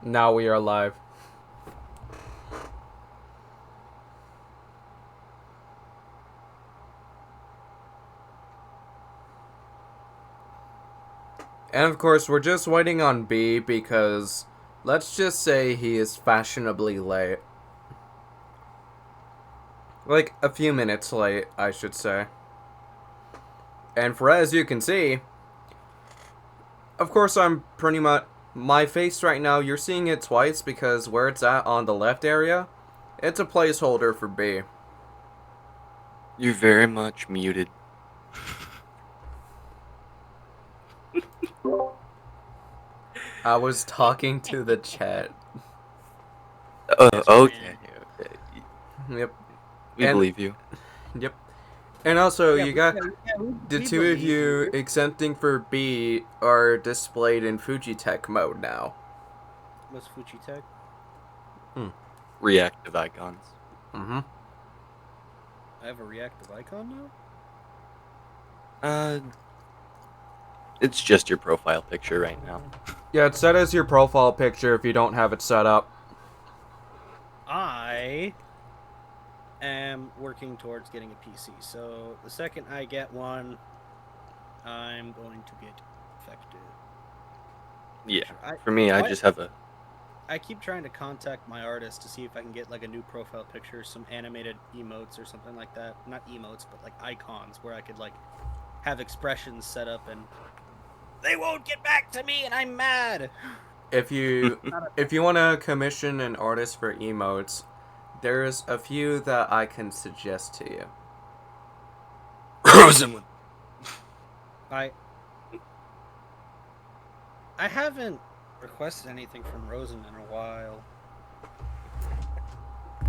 Now we are live. And of course, we're just waiting on B because let's just say he is fashionably late. Like, a few minutes late, I should say. And for as you can see, of course I'm pretty much... My face right now, you're seeing it twice because where it's at on the left area, it's a placeholder for B. You're very much muted. I was talking to the chat. Okay. Yep. We believe you. Yep. And also, Yeah, you got... The we two of believe you exempting for B are displayed in Fujitech mode now. What's Fujitech? Reactive icons. Mm-hmm. I have a reactive icon now? It's just your profile picture right now. Yeah, it's set as your profile picture if you don't have it set up. I am working towards getting a PC. So the second I get one, I'm going to get affected. Yeah. For me, I just have a... I keep trying to contact my artist to see if I can get like a new profile picture, some animated emotes or something like that. Not emotes, but like icons where I could like have expressions set up and they won't get back to me and I'm mad. If you want to commission an artist for emotes, there's a few that I can suggest to you. Rosenwood. I haven't requested anything from Rosen in a while.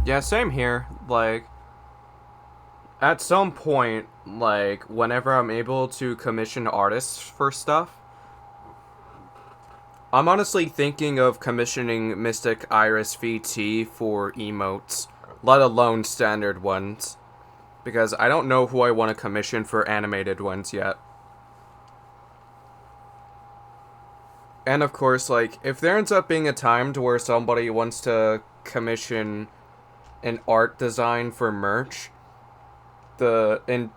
Yeah, same here. Like, at some point, like, whenever I'm able to commission artists for stuff, I'm honestly thinking of commissioning Mystic Iris VT for emotes, let alone standard ones. Because I don't know who I want to commission for animated ones yet. And of course, like, if there ends up being a time to where somebody wants to commission an art design for merch, and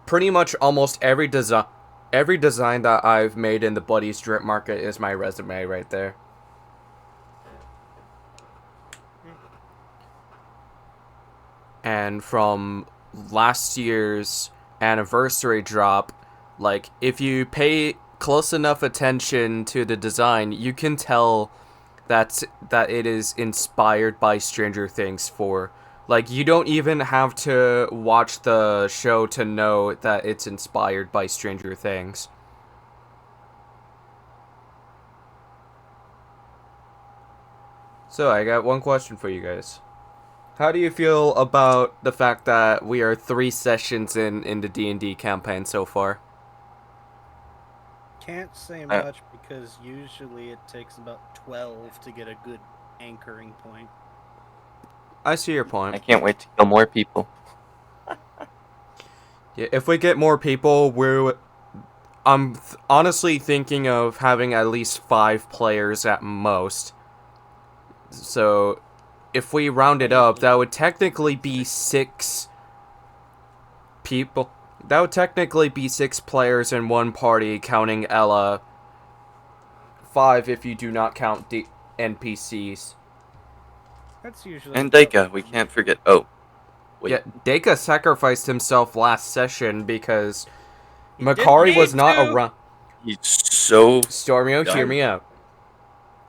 pretty much almost every design that I've made in the Bloody Strip Market is my resume right there. And from last year's anniversary drop, like, if you pay close enough attention to the design, you can tell that it is inspired by Stranger Things 4. Like, you don't even have to watch the show to know that it's inspired by Stranger Things. So, I got one question for you guys. How do you feel about the fact that we are 3 sessions in the D&D campaign so far? Can't say much because usually it takes about 12 to get a good anchoring point. I see your point. I can't wait to kill more people. Yeah, if we get more people, I'm honestly thinking of having at least 5 players at most. So, if we round it up, that would technically be 6 people. That would technically be 6 players in one party, counting Ella. 5 if you do not count the NPCs. That's usually... And Daika, we can't forget. Oh. Wait. Yeah, Daika sacrificed himself last session because Makari was not around. He's so... Stormio, dumb. hear me out.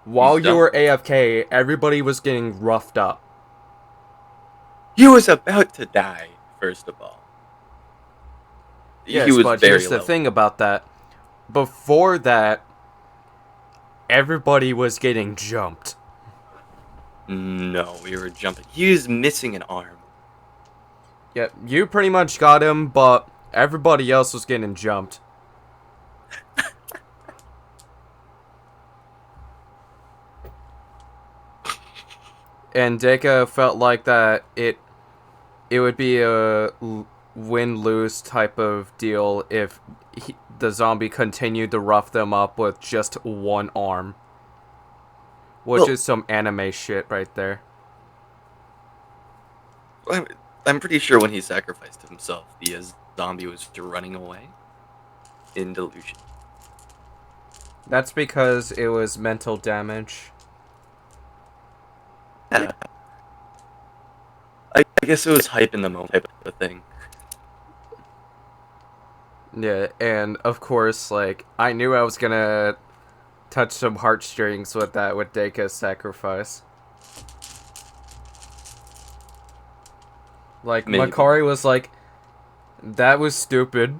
While you were AFK, everybody was getting roughed up. He was about to die, first of all. Yes, he was but very here's the low. thing about that. Before that, everybody was getting jumped. No, we were jumping. He was missing an arm. Yeah, you pretty much got him, but everybody else was getting jumped. And Deka felt like that it would be a win-lose type of deal if the zombie continued to rough them up with just one arm. which Well- is some anime shit right there. I'm pretty sure when he sacrificed himself, the zombie was running away in delusion. That's because it was mental damage. Yeah. I guess it was hype in the moment type of thing. Yeah, and of course, like, I knew I was gonna touch some heartstrings with that with Deka's sacrifice. Like, Maybe. Makari was like, that was stupid.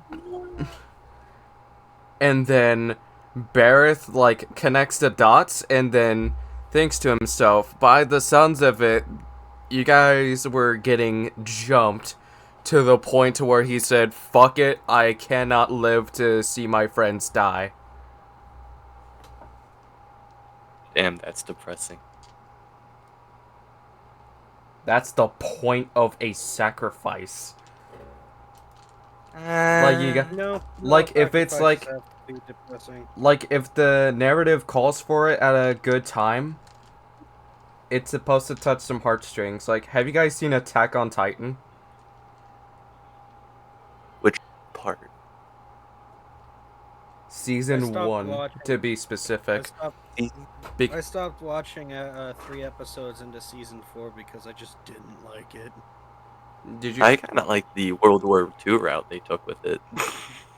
And then Bareth, like, connects the dots and then thinks to himself, by the sounds of it, you guys were getting jumped to the point to where he said, fuck it, I cannot live to see my friends die. Damn, that's depressing. That's the point of a sacrifice. Like, you got, No, like, if it's, like- sacrifices have to be depressing. like, if the narrative calls for it at a good time, it's supposed to touch some heartstrings. Like, have you guys seen Attack on Titan? Which part? Season stopped 1, watching. to be I specific. stopped, Be- I stopped watching 3 episodes into season 4 because I just didn't like it. Did you? I kind of like the World War II route they took with it.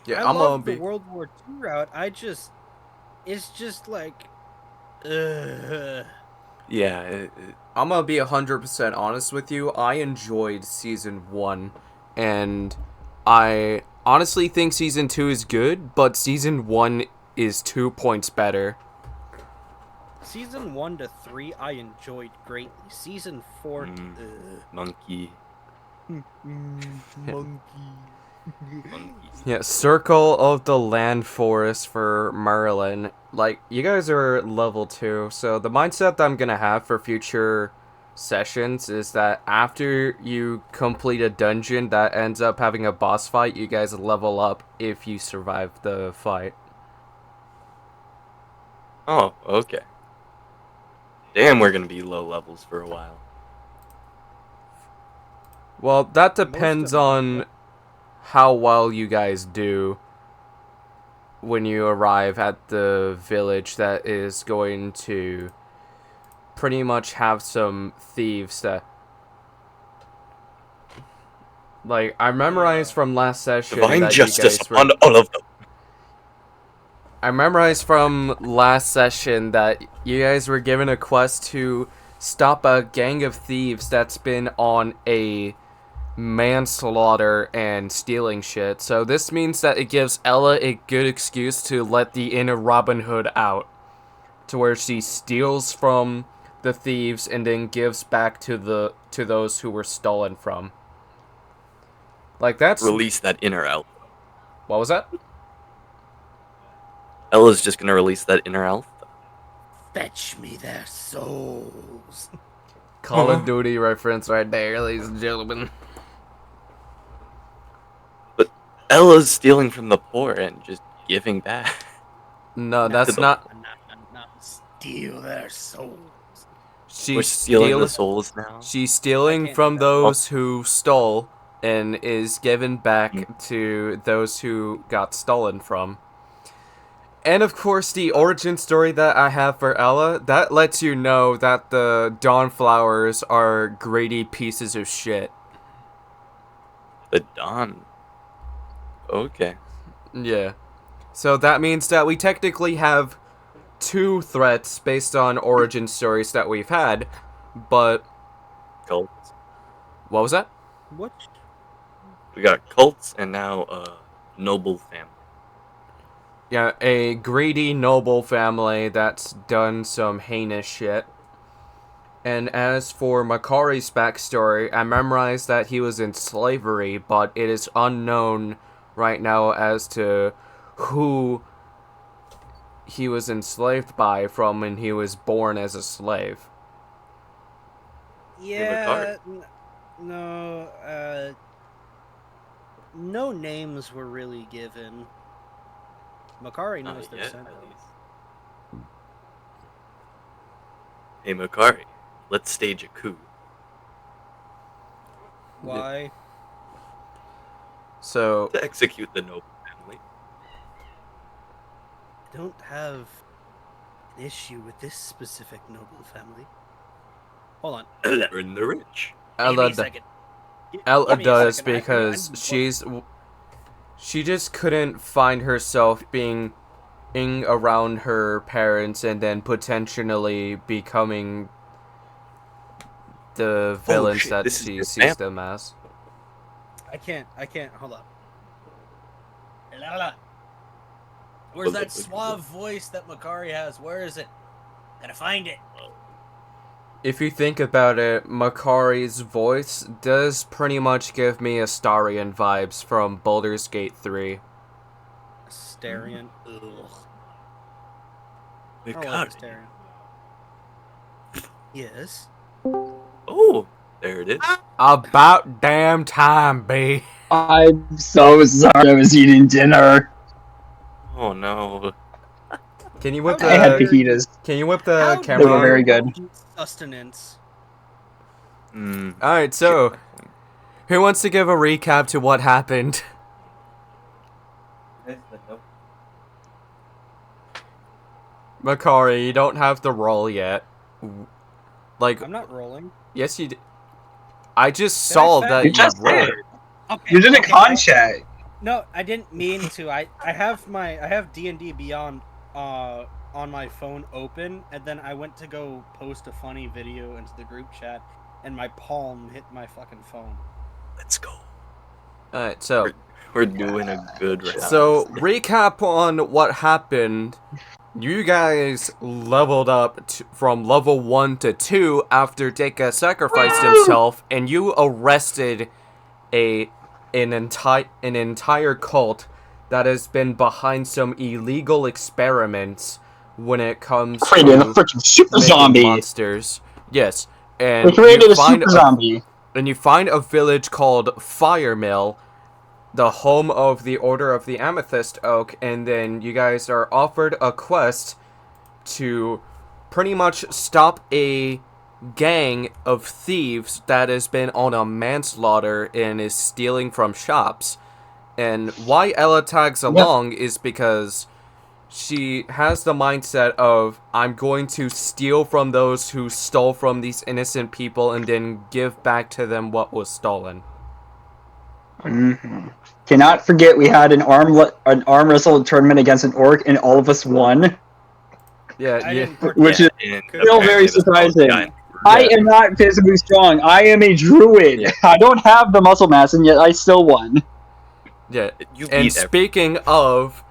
Yeah, I I'm gonna love be. the World War II route. It's just like, ugh. Yeah, I'm gonna be 100% honest with you. I enjoyed season 1, and I honestly think season 2 is good, but season 1 is 2 points better. Season 1 to 3 I enjoyed greatly. Season 4, monkey. monkey. Monkeys. Yeah, Circle of the Land Forest for Merlin. Like, you guys are level 2, so the mindset that I'm gonna have for future sessions is that after you complete a dungeon that ends up having a boss fight, you guys level up if you survive the fight. Oh, okay. Damn, we're gonna be low levels for a while. Well, that Most depends of on how well you guys do when you arrive at the village that is going to pretty much have some thieves that... Like, I memorized from last session Divine that justice you guys were... upon all of them. I memorized from last session that you guys were given a quest to stop a gang of thieves that's been on a manslaughter and stealing shit. So this means that it gives Ella a good excuse to let the inner Robin Hood out, to where she steals from the thieves and then gives back to those who were stolen from. Like, that's... Release that inner elf. What was that? Ella's just gonna release that inner elf. Fetch me their souls. Call of Duty reference right there, ladies and gentlemen. But Ella's stealing from the poor and just giving back. No, that's the- not... Not steal their souls. We're She's stealing the souls now. She's I stealing can't from do that. those who stole and is given back to those who got stolen from. And of course, the origin story that I have for Ella, that lets you know that the Dawnflowers are greedy pieces of shit. The Dawn. Okay. Yeah. So that means that we technically have 2 threats based on origin stories that we've had, but... Cults. What was that? What? We got cults and now a noble family. Yeah, a greedy noble family that's done some heinous shit. And as for Makari's backstory, I memorized that he was in slavery, but it is unknown right now as to who he was enslaved by from when he was born as a slave. Yeah. No. No names were really given. Makari knows Not their yet, scent. at least. Hey, Makari, let's stage a coup. Why? So, To execute the noble family. I don't have an issue with this specific noble family. Hold on. Earn the rich. Give me Ella, a second. Ella Give me a does second. because I- she just couldn't find herself being around her parents and then potentially becoming the villains shit, that this is she your sees them as. I can't. Hold up. Where's that suave voice that Makari has? Where is it? Gotta find it. If you think about it, Makari's voice does pretty much give me Astarion vibes from Baldur's Gate 3. Astarion. Ugh. I don't like Makari. Astarion. Yes. Oh, there it is. About damn time, B. I'm so sorry I was eating dinner. Oh no. Can you whip How I had dare the you- fajitas. Can you whip the How They camera were on? very good. Sustenance. Alright, so who wants to give a recap to what happened? Makari, you don't have the roll yet. Like, I'm not rolling. yes you did. I just Did saw I fact- that You you just rolled. did. Okay, You did a okay, con check. No, I didn't mean to. I have DND Beyond on my phone open, and then I went to go post a funny video into the group chat, and my palm hit my fucking phone. Let's go. Alright, so We're doing a good round. So, recap on what happened. You guys leveled up from level 1 to 2 after Deka sacrificed himself, and you arrested an entire cult that has been behind some illegal experiments when it comes Created a to freaking super making zombie. monsters. Yes, We and created you a find super zombie. and you find a village called Firemill, the home of the Order of the Amethyst Oak, and then you guys are offered a quest to pretty much stop a gang of thieves that has been on a manslaughter and is stealing from shops. And why Ella tags along is because she has the mindset of, I'm going to steal from those who stole from these innocent people and then give back to them what was stolen. Mm-hmm. Cannot forget we had an arm wrestle tournament against an orc, and all of us won. Yeah, I yeah. didn't partake. Which is and still very apparently the smallest surprising. guy- I am not physically strong. I am a druid. Yeah. I don't have the muscle mass, and yet I still won. Yeah. You And beat every- speaking of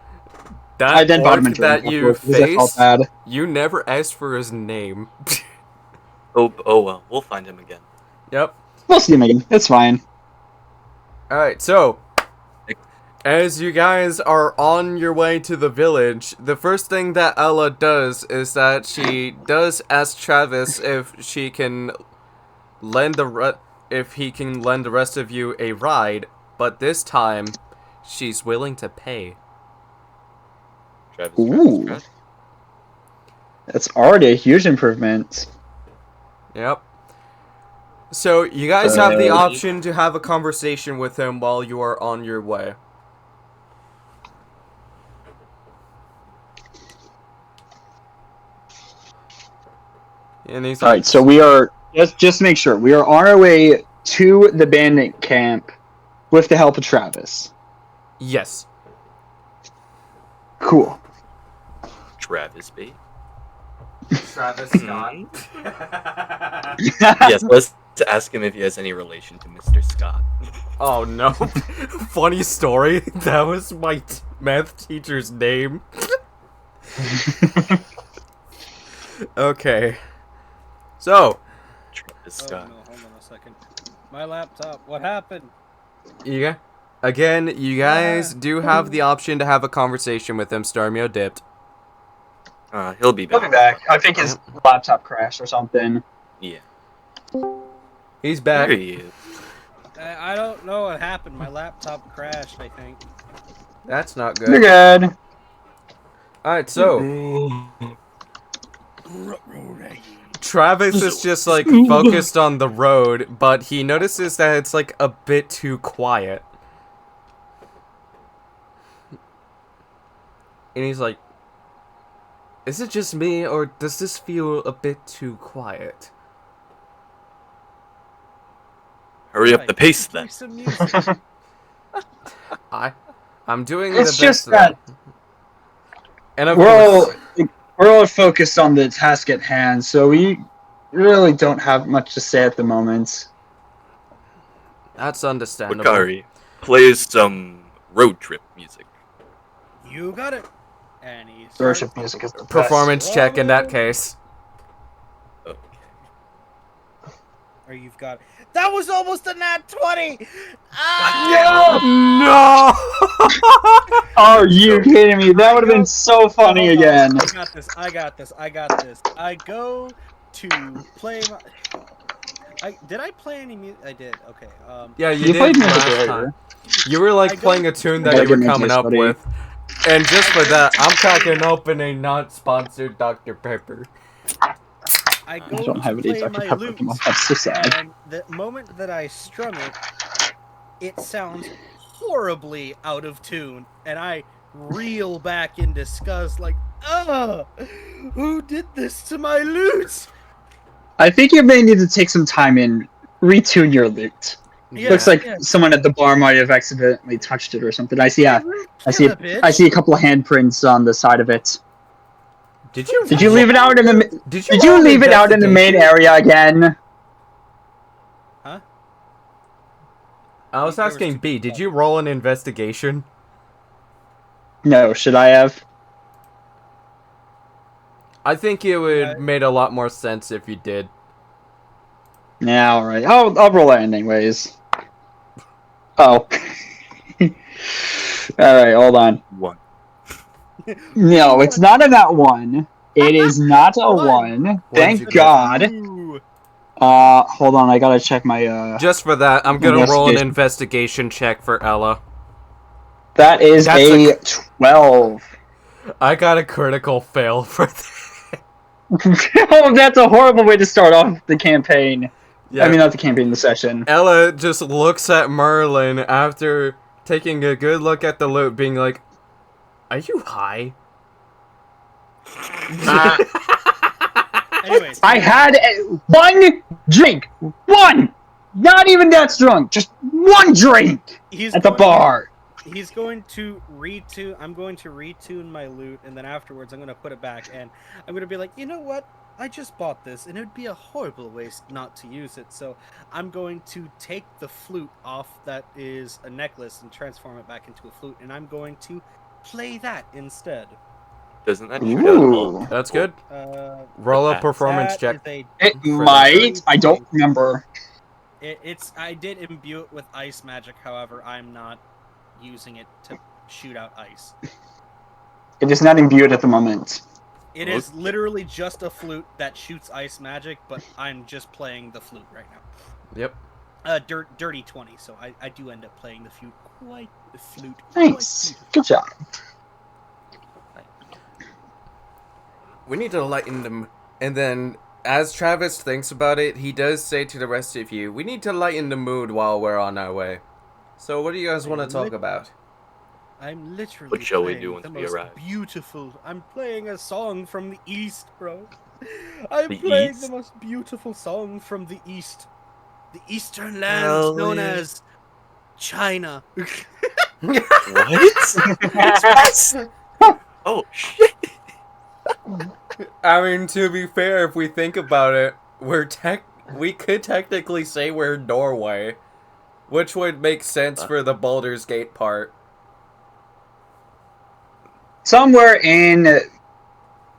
I that then bought him a orc drink that you afterwards because I felt faced, bad. you never asked for his name. Oh well, we'll find him again. Yep. We'll see him again. It's fine. Alright, so as you guys are on your way to the village, the first thing that Ella does is that she does ask Travis if she can lend if he can lend the rest of you a ride, but this time she's willing to pay. Travis, Ooh. Travis. That's already a huge improvement. Yep. So you guys have the Uh, option to have a conversation with him while you are on your way. Anything? Alright, so we are just to make sure we are on our way to the bandit camp with the help of Travis. Yes. Cool. Travis B. Travis Scott. Yes, let's ask him if he has any relation to Mr. Scott. Oh no. Funny story. That was my math teacher's name. Okay. So, Travis Oh Scott. no, hold on a second. My laptop. What happened? you guys do have the option to have a conversation with him. Stormio dipped. He'll be He'll back. be back. I think his laptop crashed or something. Yeah. He's back. There he is. I don't know what happened. My laptop crashed, I think. That's not You're good. good. Alright, so Travis is just like focused on the road, but he notices that it's like a bit too quiet. And he's like, is it just me, or does this feel a bit too quiet? Hurry up the pace, Do then. some music. I'm doing It's the just best that though. And of we're course, all focused on the task at hand, so we really don't have much to say at the moment. that's understandable. Bakari plays some road trip music. You got it. And he starts Worship music is the best. Performance check in that case. Okay. Or you've got it. That was almost a nat 20! No! Are you kidding me? That would have been so funny Hold on. again. I got this. I go to play my... Did I play any music? I did. Okay. Yeah, you You did played music last earlier. time. You were like I playing a don't- tune that Gotta you were get coming Amethyst, up buddy. with. And just for that, I'm cracking open a not-sponsored Dr. Pepper. I I go don't have to any play Dr. my Pepper. lute, That's so sad. and the moment that I strum it, it sounds horribly out of tune, and I reel back in disgust, like, ugh, who did this to my lute? I think you may need to take some time and retune your lute. Yeah, Looks like yeah. someone at the bar might have accidentally touched it or something. I see. My Yeah, lute, I see. kill a bitch. I see a couple of handprints on the side of it. Did you? Did you leave it out in the? Did Did you roll an leave it out in the main investigation? area again? Huh? I was There was asking two B, people. did you roll an investigation? No. Should I have? I think it would Yeah. made a lot more sense if you did. Yeah. All right. I'll roll it anyways. Oh. All right. Hold on. One. No, it's not a nat one. It is not a Hold on. one. What'd Thank you get? God. Ooh. Hold on. I gotta check my. Just for that, I'm gonna roll an Investigation. investigation check for Ella. That is That's a 12. I got a critical fail for that. Oh, that's a horrible way to start off the campaign. Yeah, I mean, not the campaign, the session. Ella just looks at Merlin after taking a good look at the loot, being like, "Are you high?" Anyways, I had one drink. One! Not even that drunk. Just one drink he's at the going- bar. He's going to retune. I'm going to retune my loot, and then afterwards, I'm going to put it back, and I'm going to be like, you know what? I just bought this, and it would be a horrible waste not to use it. So I'm going to take the flute off that is a necklace and transform it back into a flute, and I'm going to play that instead. Doesn't that shoot out all? Ooh. That's good. Roll Roll a a performance That check. is a- It For might. I don't remember. I did imbue it with ice magic. However, I'm not using it to shoot out ice. It is not imbued at the moment. It is literally just a flute that shoots ice magic, but I'm just playing the flute right now. Yep. Dirty 20, so I do end up playing the flute quite Nice. Good job. We need to lighten them. And then, as Travis thinks about it, he does say to the rest of you, we need to lighten the mood while we're on our way. So what do you guys want to talk about? I'm literally What shall we playing do once the we most arrive? beautiful. I'm playing a song from the East, bro. I'm The playing East? the most beautiful song from the East. The Eastern lands Hell known yeah. as China. What? Oh shit! I mean, to be fair, if we think about it, we could technically say we're Norway, which would make sense for the Baldur's Gate part. Somewhere in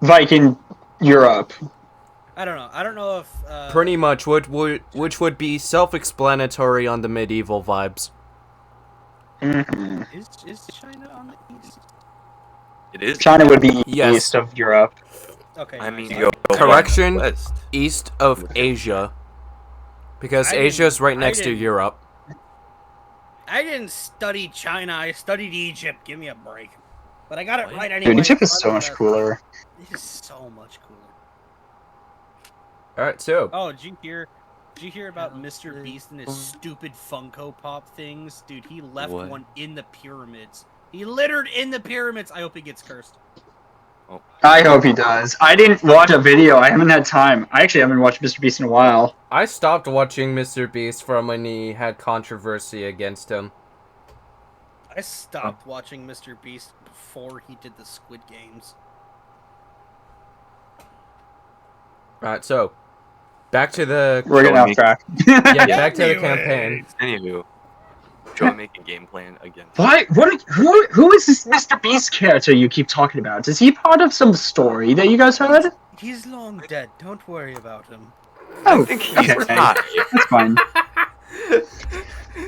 Viking Europe. I don't know. I don't know if Pretty much, which would be self-explanatory on the medieval vibes. Mhm. is China on the East? It is. China would be Yes. east of Europe. Okay. I nice. mean, go Correction. west. East of Asia. Because I didn't- Asia's right I next to didn't- Europe. I didn't study China. I studied Egypt. Give me a break. But I got it right anyway. Dude, Egypt is so much cooler. It is so much cooler. Alright, so. Oh, did you hear? Did you hear about Mr. Beast and his stupid Funko Pop things? Dude, he left What? one in the pyramids. He littered in the pyramids. I hope he gets cursed. Oh. I hope he does. I didn't watch a video. I haven't had time. I actually haven't watched Mr. Beast in a while. I stopped watching Mr. Beast from when he had controversy against him. I stopped watching Mr. Beast before he did the Squid Games. Alright, so. Back to the. We're getting off track. Yeah, back to the campaign. Anywho, try to make a game plan again. What? Who is this Mr. Beast character you keep talking about? Is he part of some story that you guys heard? He's long dead. Don't worry about him. Oh, I think he's okay. high. That's fine.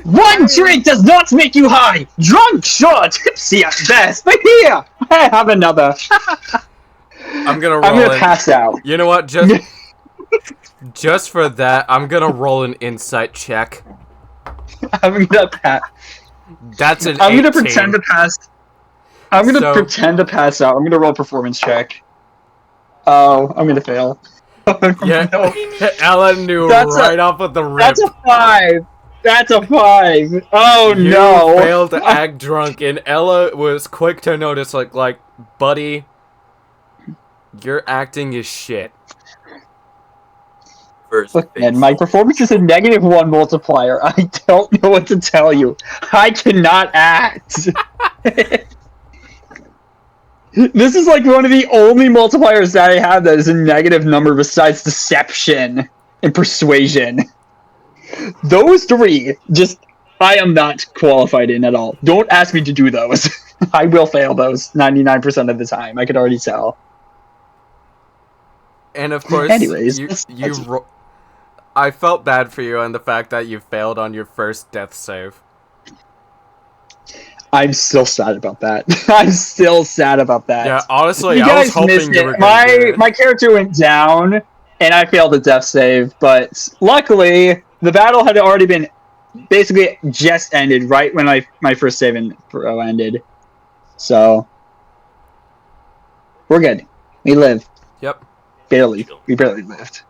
One drink does not make you high. Drunk, sure, tipsy at best. But here, I have another. I'm gonna roll I'm gonna in. pass out. You know what? Just for that, I'm gonna roll an insight check. I'm gonna pass. That's an I'm 18. gonna pretend to pass. I'm gonna So- pretend to pass out. I'm gonna roll a performance check. Oh, I'm gonna fail. Yeah, No. Ella knew That's right off of the rip. That's a 5. That's a 5. Oh You no. failed to act drunk, and Ella was quick to notice, like, buddy, your acting is shit. First Look, face. man, my performance is a -1 multiplier. I don't know what to tell you. I cannot act. This is like one of the only multipliers that I have that is a negative number besides deception and persuasion. Those 3, just, I am not qualified in at all. Don't ask me to do those. I will fail those 99% of the time. I could already tell. And of course, Anyways, you that's- I felt bad for you on the fact that you failed on your first death save. I'm still sad about that. I'm still sad about that. Yeah, honestly, You I was guys hoping missed you it. were gonna do it. My character went down, and I failed a death save. But luckily, the battle had already been basically just ended right when my first save and throw ended. So we're good. We live. Yep. Barely. We barely lived.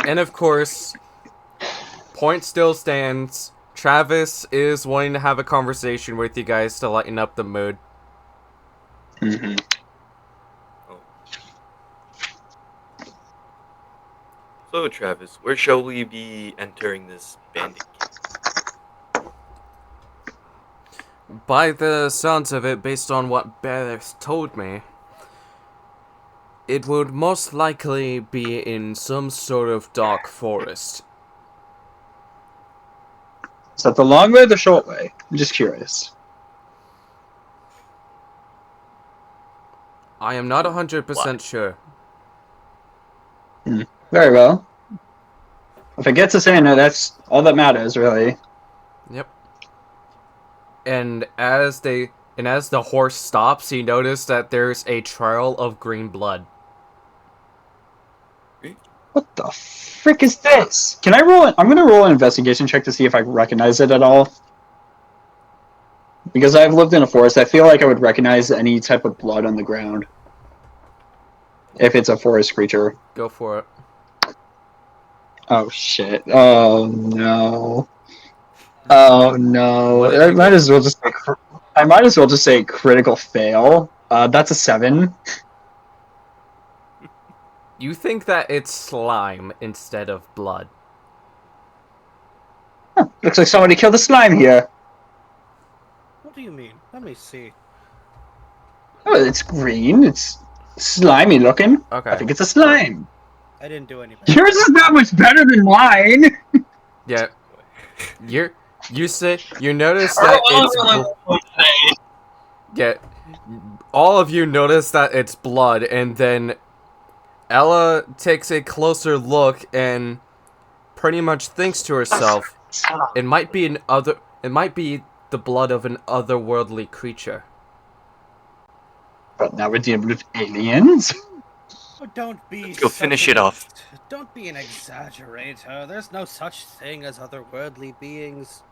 And of course, point still stands. Travis is wanting to have a conversation with you guys to lighten up the mood. Mm-hmm. So, Travis, where shall we be entering this bandit game? By the sounds of it, based on what Beth told me, it would most likely be in some sort of dark forest. Is that the long way or the short way? I'm just curious. I am not 100% sure. Very well. If it gets us in, that's all that matters, really. Yep. And as the horse stops, you notice that there's a trail of green blood. What the frick is this? Can I roll it? I'm gonna roll an investigation check to see if I recognize it at all. Because I've lived in a forest, I feel like I would recognize any type of blood on the ground. If it's a forest creature. Go for it. Oh shit. Oh no. Oh no. What did I you might get? as well just say I might as well just say critical fail. That's a 7. You think that it's slime instead of blood. Huh, looks like somebody killed the slime here. What do you mean? Let me see. Oh, it's green. It's slimy looking. Okay. I think it's a slime. I didn't do anything. Yours is not much better than mine. Yeah. You notice that it's yeah. All of you notice that it's blood, and then Ella takes a closer look and pretty much thinks to herself, it might be the blood of an otherworldly creature. But now we're dealing with aliens. Oh, don't be. Let's go such finish an- it off. Don't be an exaggerator. There's no such thing as otherworldly beings.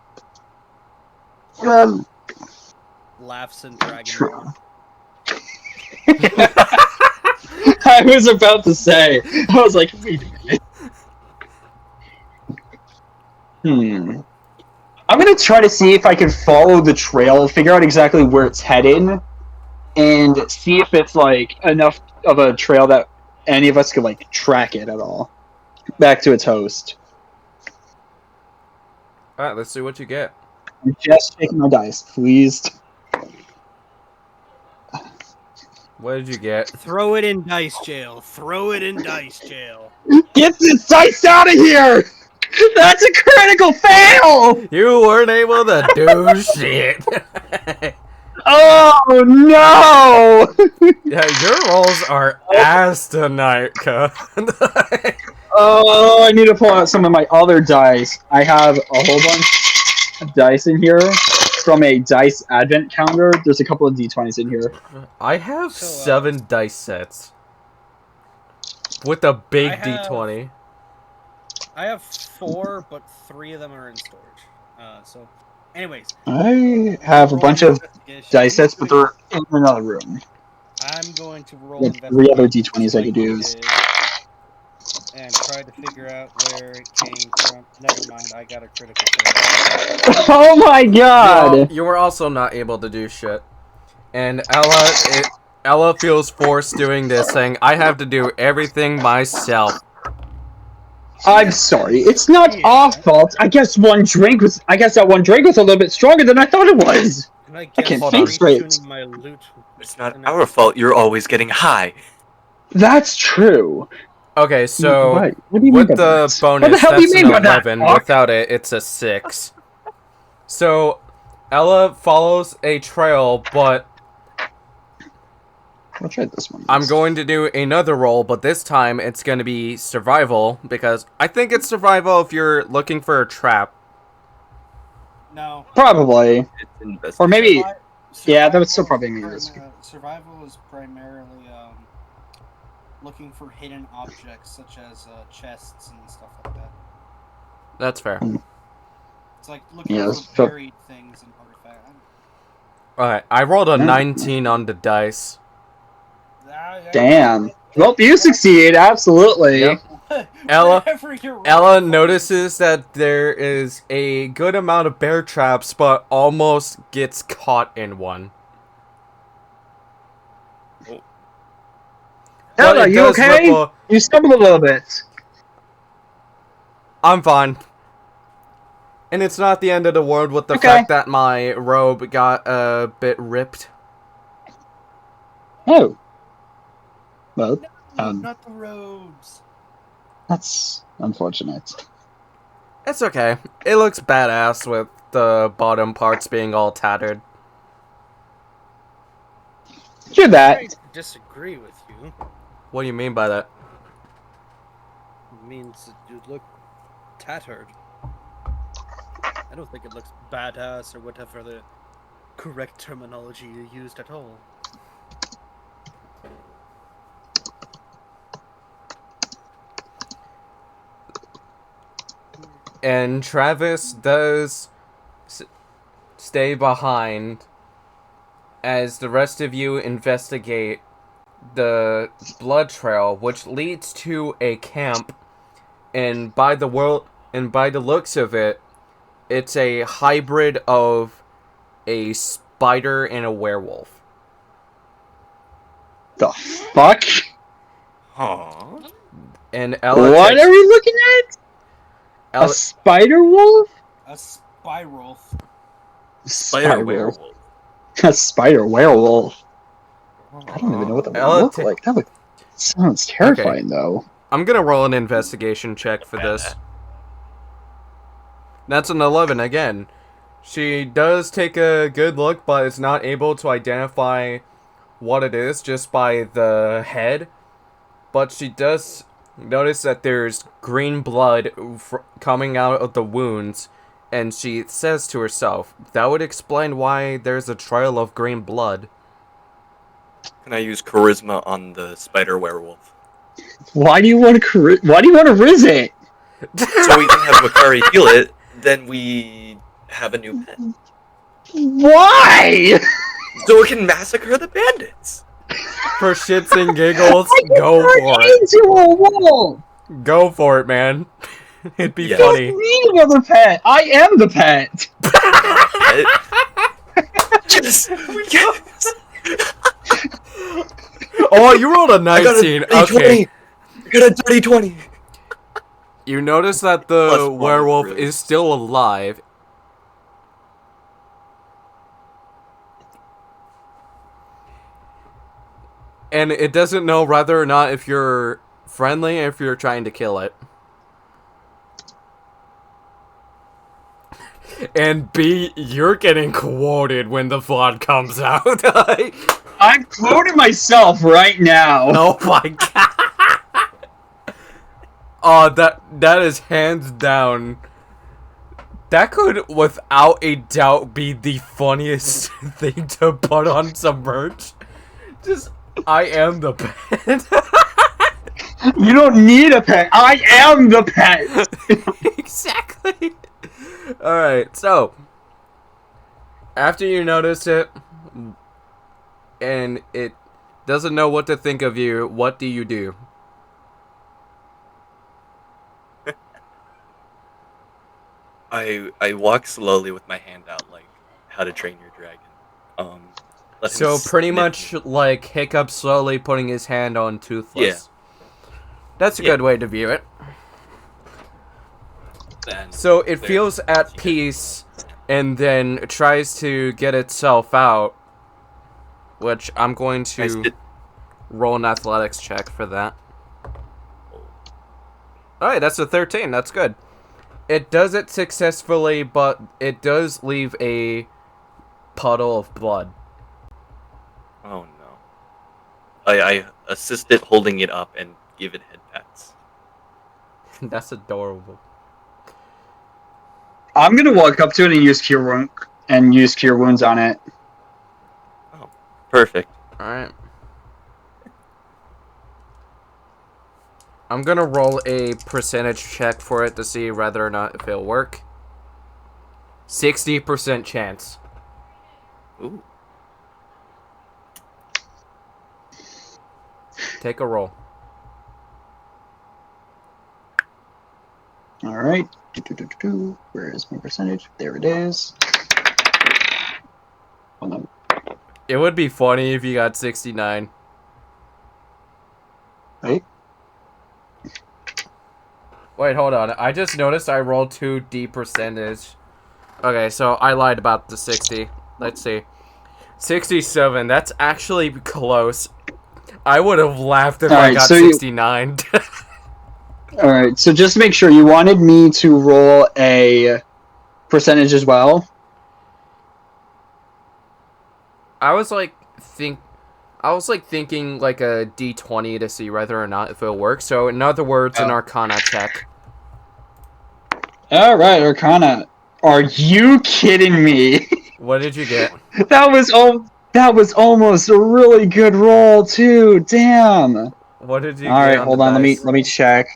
Laughs in dragon. True. form. I was about to say. I was like, wait a minute. I'm gonna try to see if I can follow the trail, figure out exactly where it's heading, and see if it's like enough of a trail that any of us could like track it at all back to its host. All right, let's see what you get. I'm just taking my dice, please. What did you get? Throw it in dice jail. Throw it in dice jail. Get this dice out of here! That's a critical fail! You weren't able to do shit. Oh no! Yeah, your rolls are ass tonight, cuz. Oh, I need to pull out some of my other dice. I have a whole bunch of dice in here from a dice advent calendar. There's a couple of d20s in here. I have 7 dice sets. With a big I have- d20. I have 4, but 3 of them are in storage. So, anyways, I have a bunch of dice sets, but they're in another room. I'm going to roll Like 3 other d20s I investigation could use. and try to figure out where it came from. Never mind, I got a critical fail. Oh my god! You were also not able to do shit. And Ella feels forced doing this, saying, I have to do everything myself. I'm sorry, it's not our fault. I guess that one drink was a little bit stronger than I thought it was. And I can't guess think straight. retuning my loot. It's not our fault you're always getting high. That's true. Okay, so What do you mean with by the that? bonus, What the hell do you that's mean an by that, 11. Mark? Without it, it's a 6. So, Ella follows a trail, but I'll try this one. I'm going to do another roll, but this time it's going to be survival, because I think it's survival if you're looking for a trap. No. Probably. It's investigation. Or maybe... Yeah, that would still Survival probably make is this. Survival is primarily looking for hidden objects such as chests and stuff like that. That's fair. It's like looking Yeah, for buried things and artifacts. Alright, I rolled a Yeah. 19 on the dice. Damn. Well, you succeed, absolutely. Yep. Ella- Wherever you're Ella rolling. notices that there is a good amount of bear traps, but almost gets caught in one. But Ella, it you does okay? ripple- You stumbled a little bit. I'm fine. And it's not the end of the world with the Okay. fact that my robe got a bit ripped. Oh. Well, Not the robes. that's unfortunate. It's okay. It looks badass with the bottom parts being all tattered. Do that. I disagree with you. What do you mean by that? It means that you look tattered. I don't think it looks badass or whatever the correct terminology you used at all. And Travis does stay behind as the rest of you investigate the blood trail, which leads to a camp. And by the looks of it, it's a hybrid of a spider and a werewolf. The fuck? Aww. And Ella What takes- are we looking at? A Ella- spider wolf? A spiral. Spider werewolf. A spider werewolf. I don't even know what that Ella would look ta- like. That sounds terrifying, though. I'm gonna roll an investigation check for this. That's an 11 again. She does take a good look, but is not able to identify what it is just by the head. But she does notice that there's green blood coming out of the wounds, and she says to herself, that would explain why there's a trail of green blood. Can I use charisma on the spider werewolf? Why do you want to riz it? So we can have Wakari heal it, then we have a new pet. Why? So it can massacre the bandits. For shits and giggles, go for it. Into a wall. Go for it, man. It'd be Yeah. funny. Need another pet. I am the pet. Yes! Yes! Oh, you rolled a I got a 19. dirty Okay. 20. I got a dirty 20. You notice that Plus the one, werewolf really. is still alive. And it doesn't know whether or not if you're friendly or if you're trying to kill it. And B, you're getting quoted when the VOD comes out. I'm quoting myself right now. Oh my god. Oh, that is hands down. That could, without a doubt, be the funniest thing to put on some merch. Just, I am the pet. You don't need a pet. I am the pet. Exactly. Alright, so after you notice it and it doesn't know what to think of you, what do you do? I walk slowly with my hand out, like How to Train Your Dragon. Let him So pretty sniff much me. like Hiccup slowly putting his hand on Toothless. That's a Yeah. good way to view it. Then So it there- feels at peace and then tries to get itself out, which I'm going I to sit- roll an athletics check for that. Alright, that's a 13. That's good. It does it successfully, but it does leave a puddle of blood. Oh no! I assist it holding it up and give it head pats. That's adorable. I'm gonna walk up to it and use cure wounds on it. Oh, perfect. Alright. I'm gonna roll a percentage check for it to see whether or not if it'll work. 60% chance. Ooh. Take a roll. All right. Where is my percentage? There it is. Hold on. It would be funny if you got 69. Wait. Wait, hold on. I just noticed I rolled 2D percentage. Okay, so I lied about the 60. Let's see. 67. That's actually close. I would have laughed if I Alright, got so you- 69. All right. So just to make sure, you wanted me to roll a percentage as well. I was thinking like a D20 to see whether or not if it'll work. So in other words, an Oh. Arcana check. All right, Arcana. Are you kidding me? What did you get? That was almost a really good roll too. Damn. What did you All get right, on hold the on. dice? Let me check.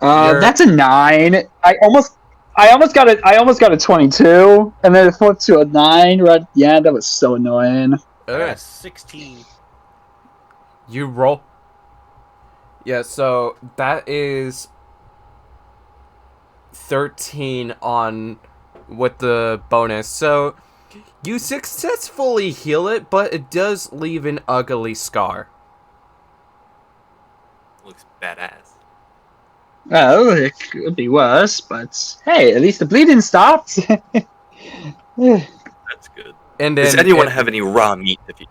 You're- That's a 9. I almost got a 22, and then it flipped to a 9. Right? Yeah, that was so annoying. I got Okay. a 16. You roll. Yeah, so that is 13 on with the bonus. So you successfully heal it, but it does leave an ugly scar. Looks badass. Well, it could be worse, but hey, at least the bleeding stopped. That's good. And Does then anyone it, have any raw meat? If you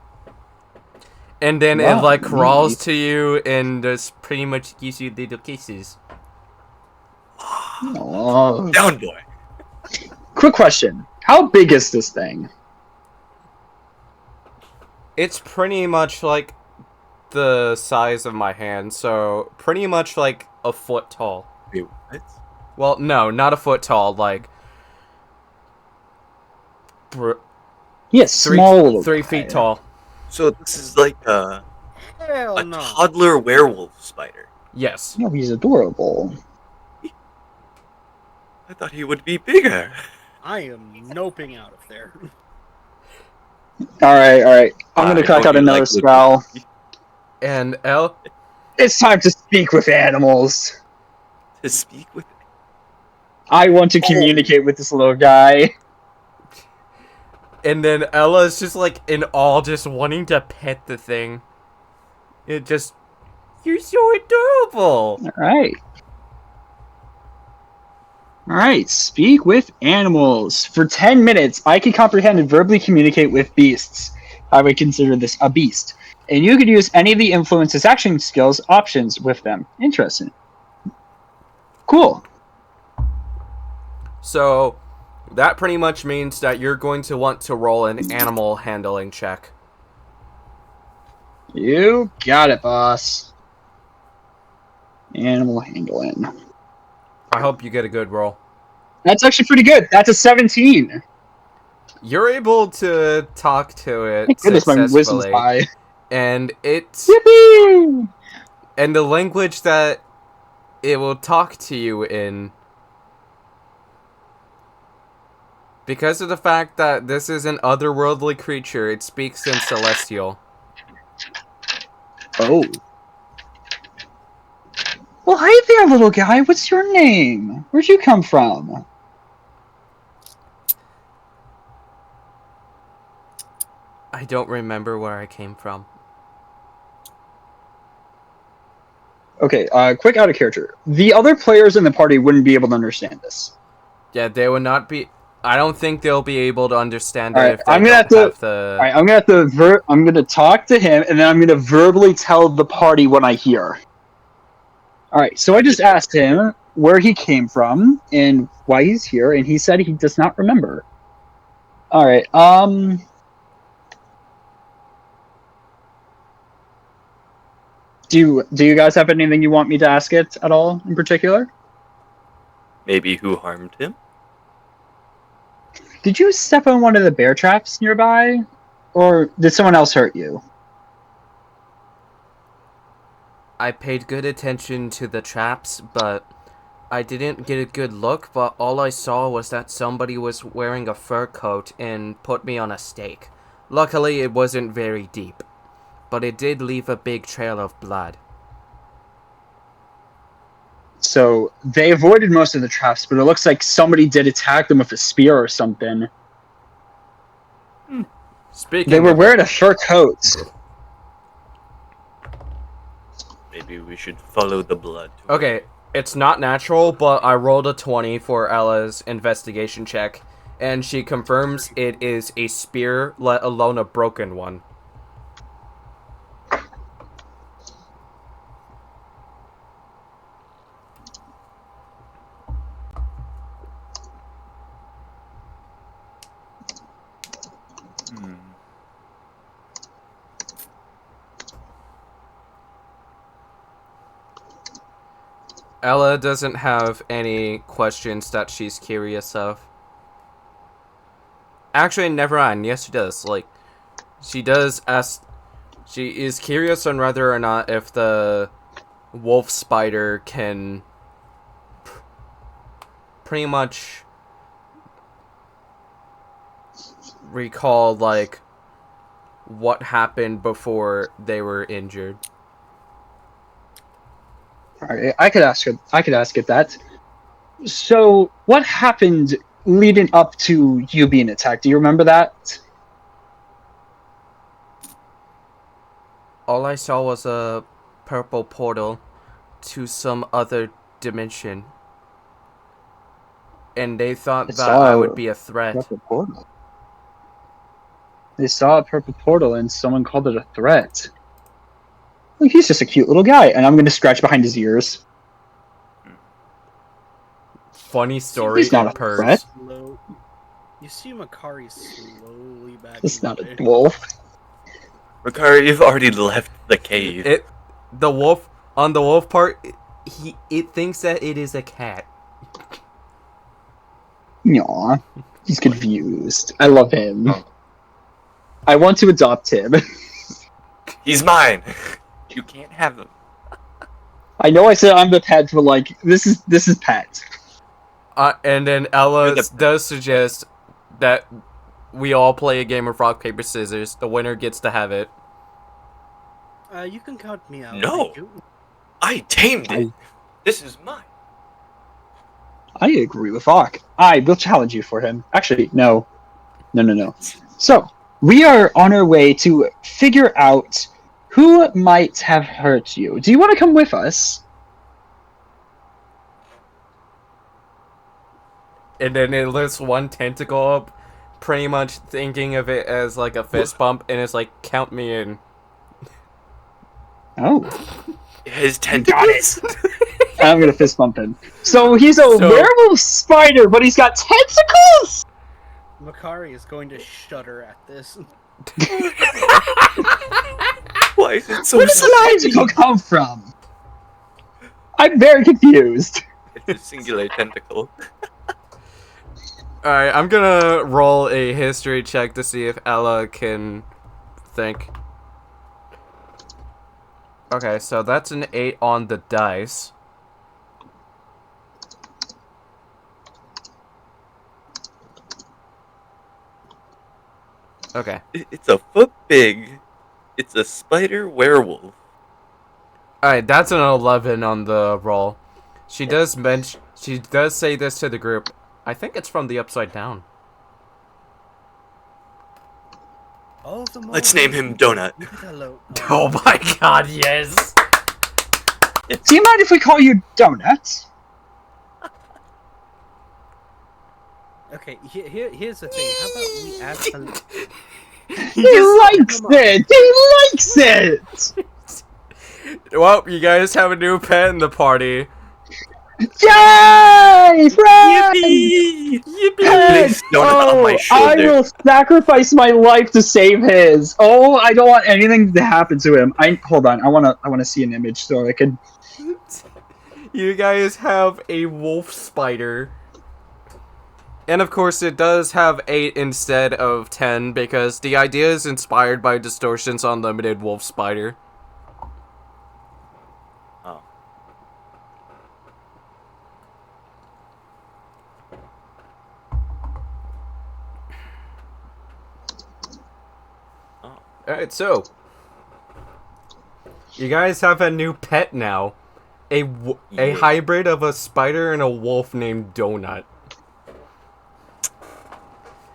and then it Wow, like crawls neat. to you and just pretty much gives you little kisses. Oh. down, boy. Quick question: how big is this thing? It's pretty much like the size of my hand, so pretty much like a foot tall. Wait, what? Well, no, not a foot tall, like Yes, small little 3 guy. feet tall. So this is like a Hell no. toddler werewolf spider. Yes. No, he's adorable. I thought he would be bigger. I am noping out of there. Alright. I'm gonna I crack hope out you another like spell. And L. It's time to speak with animals. to speak with. I want to communicate with this little guy. And then Ella's just like in awe, just wanting to pet the thing. It just, you're so adorable. Alright, speak with animals. For 10 minutes, I can comprehend and verbally communicate with beasts. I would consider this a beast. And you could use any of the influences action skills options with them. Interesting. Cool. So, that pretty much means that you're going to want to roll an animal handling check. You got it, boss. Animal handling. I hope you get a good roll. That's actually pretty good. That's a 17. You're able to talk to it Thank goodness my wisdom's successfully, high. and it's Yippee! and the language that it will talk to you in, because of the fact that this is an otherworldly creature, it speaks in Celestial. Oh. Well, hi there, little guy. What's your name? Where'd you come from? I don't remember where I came from. Okay, quick out of character. The other players in the party wouldn't be able to understand this. Yeah, they would not be. I don't think they'll be able to understand it Alright, if they I'm gonna don't have the. Alright, I'm gonna talk to him, and then I'm gonna verbally tell the party what I hear. Alright, so I just asked him where he came from and why he's here, and he said he does not remember. Alright, Do you guys have anything you want me to ask it at all in particular? Maybe who harmed him? Did you step on one of the bear traps nearby? Or did someone else hurt you? I paid good attention to the traps, but I didn't get a good look, but all I saw was that somebody was wearing a fur coat and put me on a stake. Luckily, it wasn't very deep, but it did leave a big trail of blood. So they avoided most of the traps, but it looks like somebody did attack them with a spear or something. Speaking They were of- wearing a fur coat. Maybe we should follow the blood. Okay, it's not natural, but I rolled a 20 for Ella's investigation check, and she confirms it is a spear, let alone a broken one. Ella doesn't have any questions that she's curious of. Actually, never mind. Yes, she does. Like, she does ask. She is curious on whether or not if the wolf spider can pretty much recall, like, what happened before they were injured. Alright, I could ask it that. So, what happened leading up to you being attacked? Do you remember that? All I saw was a purple portal to some other dimension. And they thought that I would be a threat. Purple portal. They saw a purple portal and someone called it a threat. Well, he's just a cute little guy, and I'm going to scratch behind his ears. Funny story. He's not a purrs. threat. You see Makari slowly back. It's not a wolf. Makari, you've already left the cave. The wolf on the wolf part. It thinks that it is a cat. Aw, he's confused. I love him. Oh. I want to adopt him. He's mine. You can't have him. I know I said I'm the pet, but like this is pet. And then Ella You're the- does suggest that we all play a game of rock, paper, scissors. The winner gets to have it. You can count me out. No. thank you. I tamed it. This is mine. I agree with Hawk. I will challenge you for him. Actually, no. No. So, we are on our way to figure out who might have hurt you. Do you want to come with us? And then it lifts one tentacle up, pretty much thinking of it as like a fist bump, and it's like, count me in. Oh. His tentacles. I'm gonna fist bump him. So he's a werewolf spider, but he's got tentacles! Makari is going to shudder at this. Why is it so Where does the tentacle come from? I'm very confused. It's a singular tentacle. Alright, I'm gonna roll a history check to see if Ella can think. Okay, so that's an 8 on the dice. Okay. It's a foot big. It's a spider werewolf. Alright, that's an 11 on the roll. She does say this to the group. I think it's from the Upside Down. All the more Let's name him Donut. Hello. Oh my god, yes! Do you mind if we call you Donuts? Okay, here's the thing. How about we ask them? He likes it! He likes it! Well, you guys have a new pet in the party. Yay! Friends! Yippee! Yippee! Place Donut on my I shoulder. will sacrifice my life to save his. Oh, I don't want anything to happen to him. Hold on. I wanna see an image so I can. You guys have a wolf spider. And of course, it does have 8 instead of 10 because the idea is inspired by Distortion's Unlimited Wolf Spider. Oh. Alright, so. You guys have a new pet now. A Yeah. hybrid of a spider and a wolf named Donut.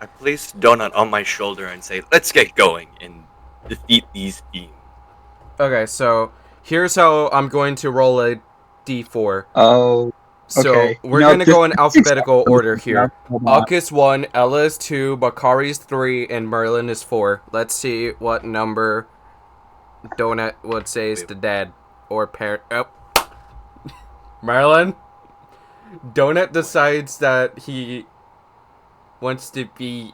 I place Donut on my shoulder and say, let's get going and defeat these fiends. Okay, so here's how I'm going to roll a d4. Oh. So Okay. we're No, going to go in just- alphabetical order here. Hold on. Uck is 1, Ella is 2, Bakari is 3, and Merlin is 4. Let's see what number Donut would say is the dad or parent. Oh. Merlin? Donut decides that he wants to be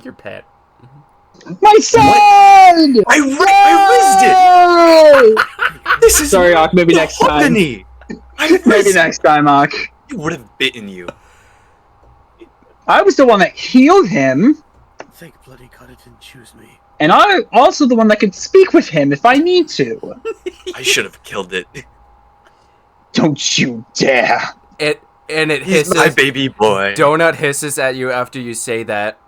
your pet. My son! I raised it! This is Sorry, Ak, maybe next time. mahogany! I Maybe raised it! next time, Ak. It would have bitten you. I was the one that healed him, Thank bloody God it didn't choose me. and I'm also the one that can speak with him if I need to. I should have killed it. Don't you dare! It He's hisses. my baby boy. Donut hisses at you after you say that.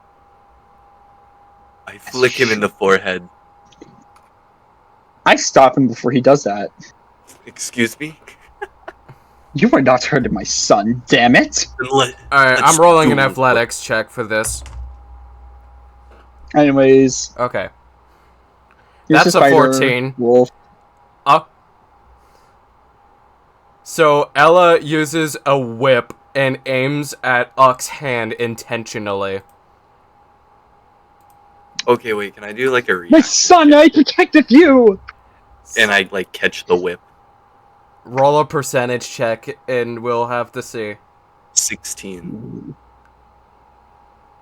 I flick him in the forehead. I stop him before he does that. Excuse me? You are not hurting my son, damn it! Then Alright, Let's I'm rolling an do it. athletics check for this. Anyways, Okay. here's That's the a spider, 14. Wolf. So Ella uses a whip and aims at Uck's hand intentionally. Okay, wait, can I do like a My reaction? son, I protected you! And I like catch the whip. Roll a percentage check and we'll have to see. 16.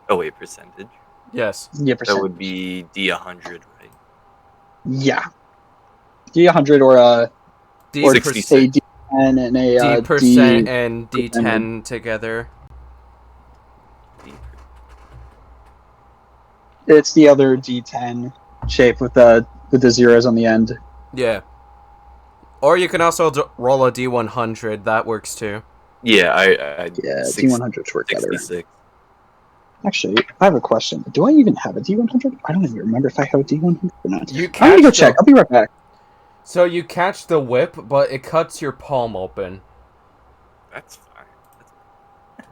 Oh wait, percentage? Yes. Yeah, That would be D100, right? Yeah. D100 or D, or per- 66. say D10 and a D percent D. and D10 together. It's the other D10 shape with the zeros on the end. Yeah. Or you can also roll a D100. That works too. Yeah, I Yeah, six- D100s work better. 66. Actually, I have a question. Do I even have a D100? I don't even remember if I have a D100 or not. You I'm gonna go catch check. the- I'll be right back. So you catch the whip, but it cuts your palm open. That's fine.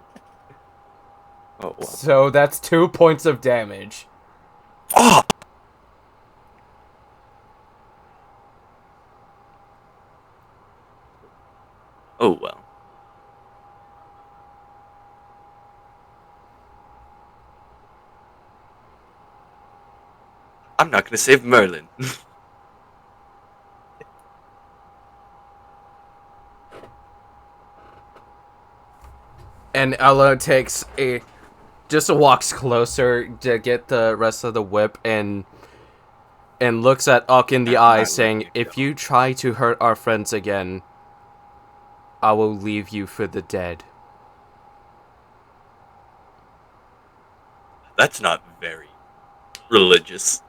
Oh, well. So that's 2 points of damage. Oh! Oh, well. I'm not gonna save Merlin. And Ella walks closer to get the rest of the whip and looks at Uck in the I'm eye, not saying, letting you "If go." you try to hurt our friends again, I will leave you for the dead." That's not very religious.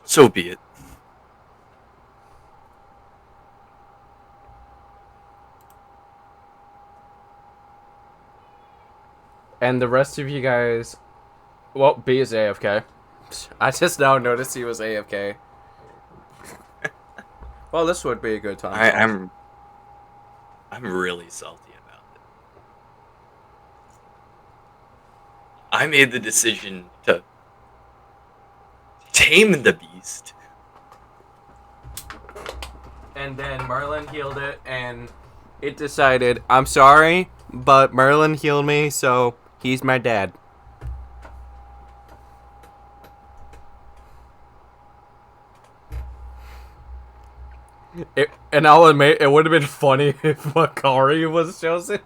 So be it. And the rest of you guys, well, B is AFK. I just now noticed he was AFK. Well, this would be a good time. I'm really salty about it. I made the decision to tame the beast. And then Merlin healed it, and it decided, I'm sorry, but Merlin healed me, so he's my dad. And I'll admit, it would have been funny if Makari was chosen.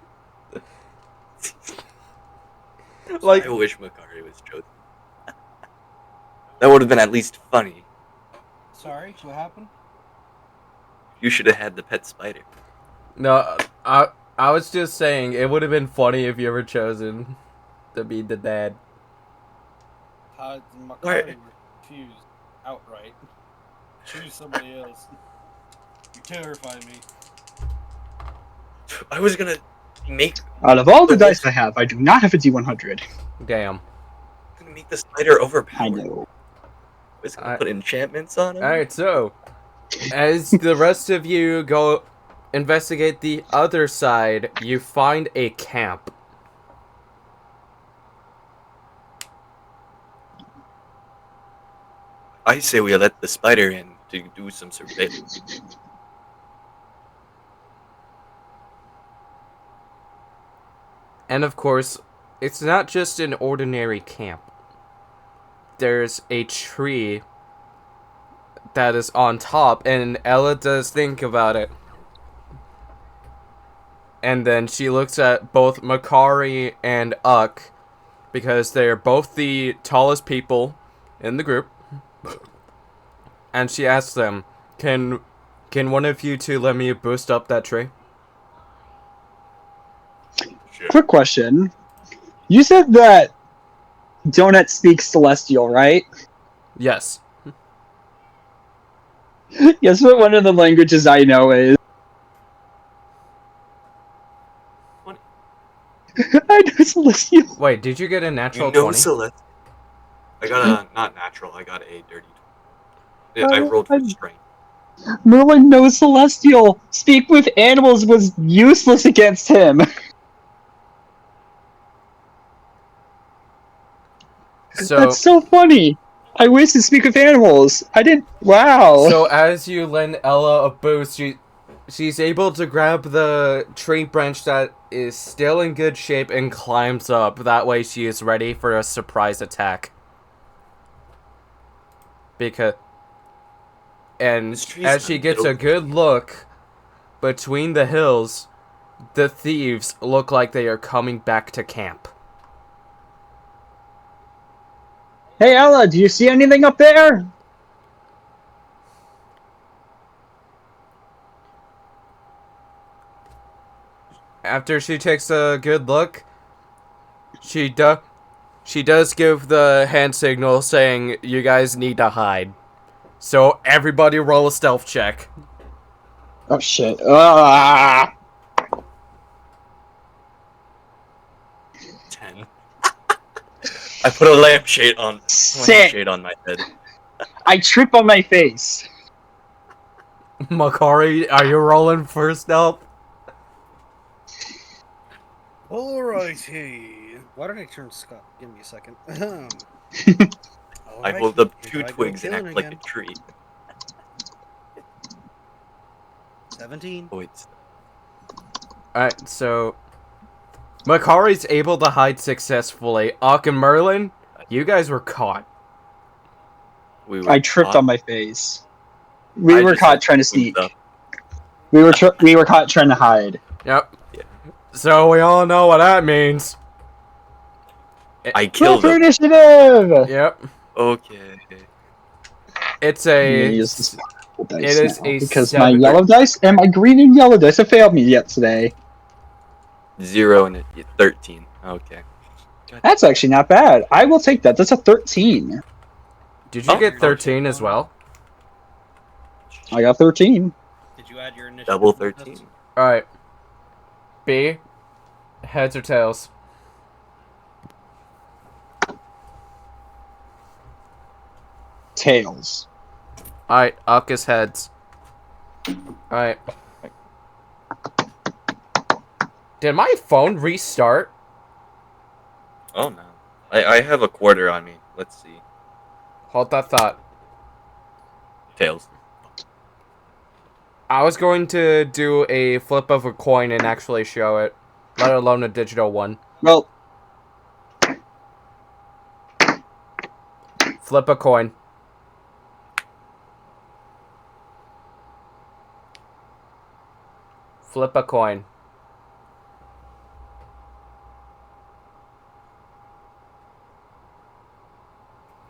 Like, I wish Makari was chosen. That would have been at least funny. Sorry, what happened? You should have had the pet spider. no, I was just saying, it would have been funny if you were chosen to be the dad. Makari refused outright. Choose somebody else. You terrify me. I was gonna make Out of all the dice I have, I do not have a D100. Damn. the spider I overpowered. know. I was gonna put enchantments on him. Alright, so, as the rest of you go investigate the other side, you find a camp. I say we let the spider in to do some surveillance. And of course, it's not just an ordinary camp. There's a tree that is on top, and Ella does think about it. And then she looks at both Makari and Uck, because they are both the tallest people in the group. And she asks them, Can one of you two let me boost up that tree? Sure. Quick question. You said that Donut speaks Celestial, right? Yes. Guess what one of the languages I know is? What? I know Celestial. Wait, did you get a natural You know 20? Celeste. I got a not natural. I got a dirty. I rolled for strength. Merlin knows Celestial. Speak with animals was useless against him. So, That's so funny. I wish to speak with animals. I didn't. Wow. so as you lend Ella a boost, she's able to grab the tree branch that is still in good shape and climbs up. That way she is ready for a surprise attack. And This tree's as she in the gets a middle. good look between the hills, the thieves look like they are coming back to camp. Hey Ella, do you see anything up there? After she takes a good look, she does give the hand signal saying you guys need to hide. So everybody roll a stealth check. Oh shit. Ah! 10. I put a lampshade on Sick. my head. I trip on my face. Makari, are you rolling first up? Alrighty. Why don't I turn Scott? Give me a second. I Alrighty, hold up here 2 I go twigs and killing act like a again. tree. 17. Oh, it's Alright, so Makari's able to hide successfully. Ock and Merlin, you guys were caught. we were I tripped caught. on my face. We I were just caught had trying to twigs sneak. up. We were caught trying to hide. Yep. Yeah. So we all know what that means. I Roll killed for him. Yep. Okay. It's I'm gonna a. use this dice It is now a because my 7. yellow dice and my green and yellow dice have failed me yet today. 0 and a 13. Okay. That's actually not bad. I will take that. That's a 13. Did you Oh, get 13 as well? I got 13. Did you add your initiative? Double bonus? 13. Alright. B. Heads or tails? Tails. Alright, Ock is heads. Alright. Did my phone restart? Oh no. I have a quarter on me. Let's see. Hold that thought. Tails. I was going to do a flip of a coin and actually show it, let alone a digital one. Well, Flip a coin. Flip a coin.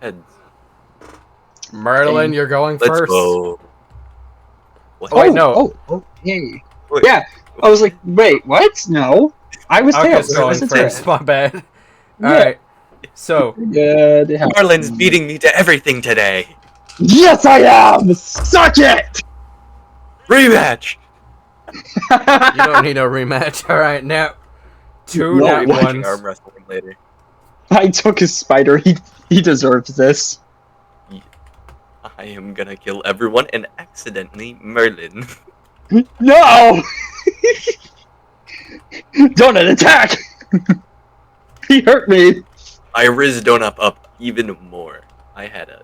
Heads. Merlin, Dang. you're going Let's first. go. What? Oh, wait, no. Yay. Wait. Yeah. I was like, wait, what? No. I was Ock tails. is I was going a tails. first. My bad. Yeah. Alright. So, Good. It Marlin's happened. beating me to everything today. Yes, I am! Suck it! Rematch. you don't need a rematch. Alright, now. 2 No, nat what? Watching ones. arm wrestling later. I took his spider. He deserves this. I am gonna kill everyone and accidentally Merlin. No! Donut attack! He hurt me. I riz Donut up even more. I had a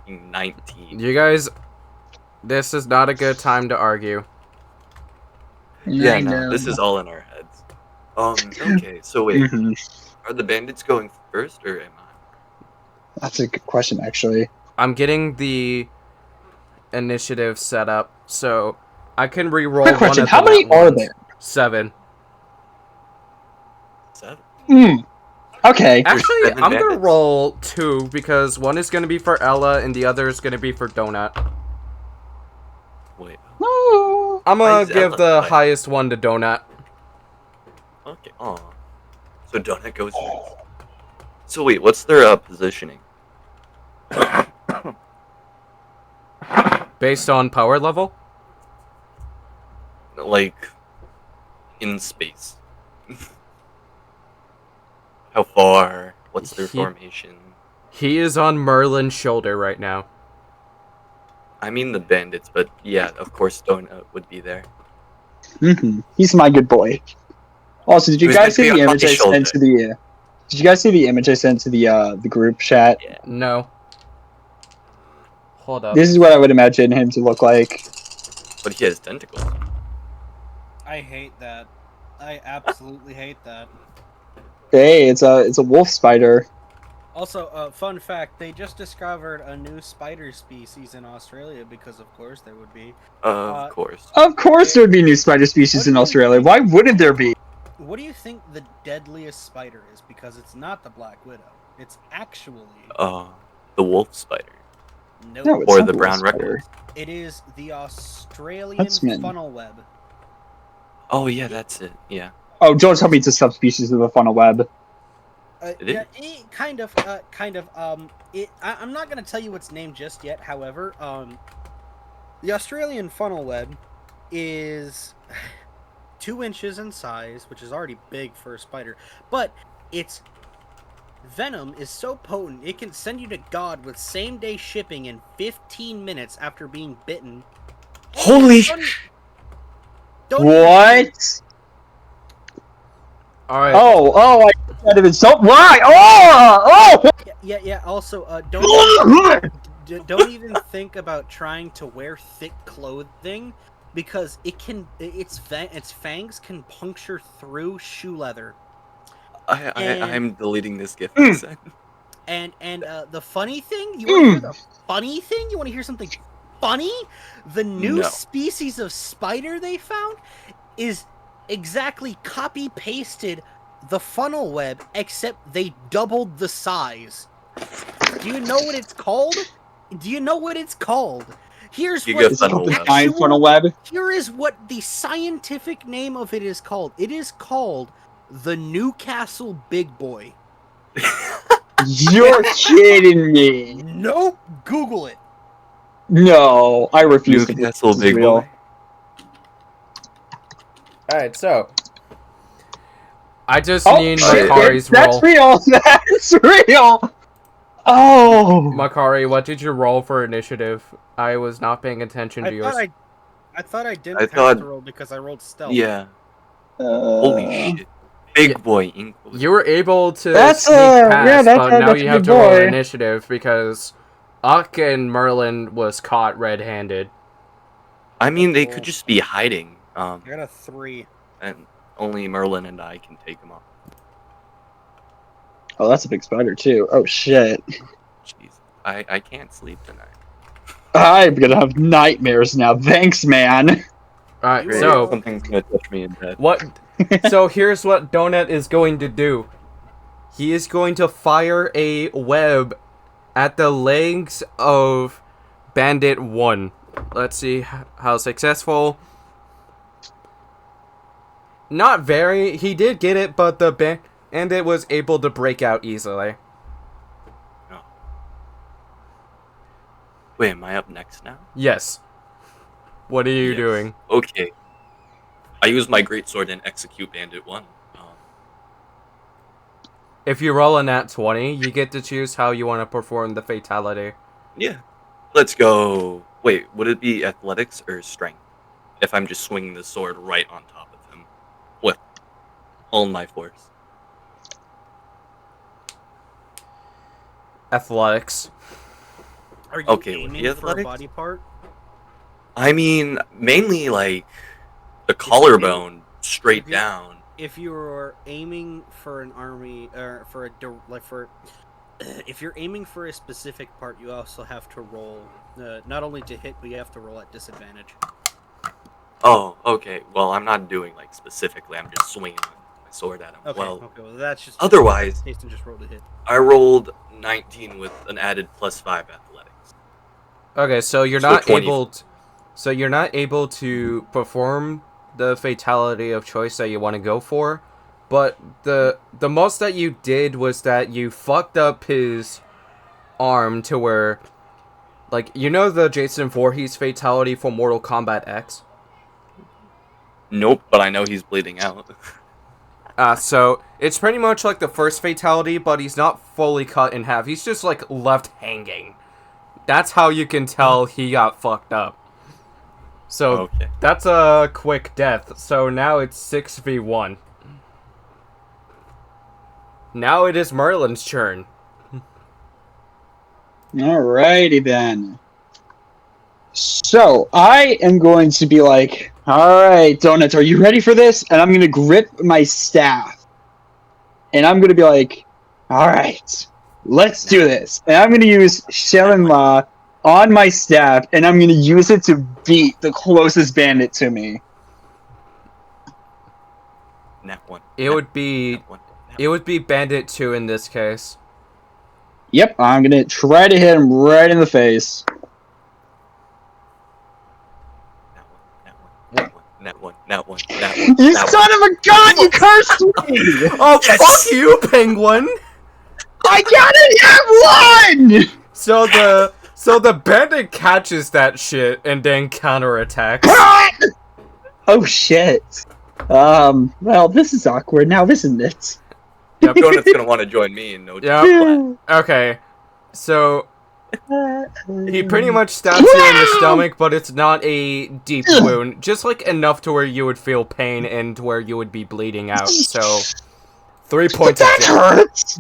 19. You guys, this is not a good time to argue. Yeah, I no, know. this is all in our heads. Okay, so wait, Mhm. are the bandits going first or am I? That's a good question, actually. I'm getting the initiative set up, so I can re-roll Quick one question, of how the many nat are ones. there? 7. 7? Okay. Actually, 7 I'm gonna bandits. roll 2 because one is gonna be for Ella and the other is gonna be for Donut. Wait, Oh. I'm Why gonna is give Ella the fighting? highest one to Donut. okay, so Donut goes first. So wait, what's their positioning? Based on power level? Like, in space. How far? What's their He- formation? He is on Merlin's shoulder right now. I mean the bandits, but yeah, of course Donut would be there. He's my good boy. Also, did you Who's guys gonna see be the on my image I shoulder? sent to the? Did you guys see the image I sent to the group chat? Yeah. No. Hold up. This is what I would imagine him to look like. But he has tentacles. I hate that. I absolutely hate that. Hey, it's a wolf spider. Also, fun fact: they just discovered a new spider species in Australia because, of course, there would be. Of course. Of course, there would be new spider species in Australia. Why wouldn't there be? What do you think the deadliest spider is? Because it's not the black widow. It's actually The wolf spider. no. No, it's Or not the the brown wolf spider. recluse. It is the Australian Huntsman. funnel web. Oh yeah, that's it. Yeah. Oh, don't tell me it's a subspecies of the funnel web. It Yeah, is? kind of. I'm not gonna tell you its name just yet. However, the Australian funnel web is 2 inches in size, which is already big for a spider, but its venom is so potent it can send you to God with same-day shipping in 15 minutes after being bitten. Holy Don't even think- What? Alright. Oh, I can't even so. Why? Oh! Yeah. Also, don't even think about trying to wear thick clothing because its fangs can puncture through shoe leather. I'm deleting this GIF in a second. And the funny thing, you want to hear the funny thing? You want to hear something funny? The new No. species of spider they found is exactly copy pasted the funnel web, except they doubled the size. Do you know what it's called? Here's You what get funnel the web. Giant funnel web. Here is what the scientific name of it is called. It is called the Newcastle Big Boy. You're kidding me. Nope. Google it. No, I refuse to believe Newcastle this is Big real. Boy. Alright, so. I just Oh, need shit, Makari's that's roll. real. That's real. Oh. Makari, what did you roll for initiative? I was not paying attention to yours. I thought I didn't I have thought- to roll because I rolled stealth. Yeah. Holy shit. Big boy ink. You were able to That's, sneak past, yeah, that's but a- now that's you a have good to roll boy. initiative because Uck and Merlin was caught red-handed. I mean, they could just be hiding. I got a 3. And only Merlin and I can take them off. Oh, that's a big spider too. Oh shit. Jeez. I can't sleep tonight. I'm gonna have nightmares now. Thanks, man. Alright, Great. so Something's gonna touch me in bed. what? So here's what Donut is going to do. He is going to fire a web at the legs of Bandit 1. Let's see how successful. Not very. He did get it, but the bandit was able to break out easily. Wait, am I up next now? Yes. What are you Yes. doing? Okay. I use my greatsword and execute Bandit 1. If you roll a nat 20, you get to choose how you want to perform the fatality. Yeah. Let's go. Wait, would it be athletics or strength? If I'm just swinging the sword right on top of him. With all my force. Athletics. Are you Okay, would aiming he for a athletics? body part? I mean, mainly like the collarbone straight If you- down. If you're aiming for an army, or for if you're aiming for a specific part, you also have to roll. Not only to hit, but you have to roll at disadvantage. Oh, okay. Well, I'm not doing like specifically. I'm just swinging my sword at him. Okay. Well, Well, that's just. otherwise- Jason just rolled a hit. I rolled 19 with an added +5 athletics. Okay, so you're So not 20. able to perform the fatality of choice that you want to go for, but the most that you did was that you fucked up his arm to where, like, you know the Jason Voorhees fatality for Mortal Kombat X? Nope, but I know he's bleeding out. So it's pretty much like the first fatality, but he's not fully cut in half. He's just like left hanging. That's how you can tell he got fucked up. So Okay. that's a quick death. So now it's 6v1. Now it is Merlin's turn. Alrighty then. So I am going to be like, alright, Donuts, are you ready for this? And I'm gonna grip my staff. And I'm gonna be like, alright, let's do this. And I'm gonna use Shellenla on my staff, and I'm gonna use it to beat the closest bandit to me. Nat 1. It would be Nat 1. it would be Bandit 2 in this case. Yep, I'm gonna try to hit him right in the face. Nat 1. Nat 1. You son of a gun! You cursed me! Oh, Yes! fuck you, Penguin! I got it! F1! So the bandit catches that shit and then counterattacks. Oh shit. Well, this is awkward now, isn't it? Yep. Jonah's gonna want to join me in no Yep. time flat. Okay. So he pretty much stabs you in the stomach, but it's not a deep wound. Just like enough to where you would feel pain and where you would be bleeding out. So 3 points of That damage. hurts.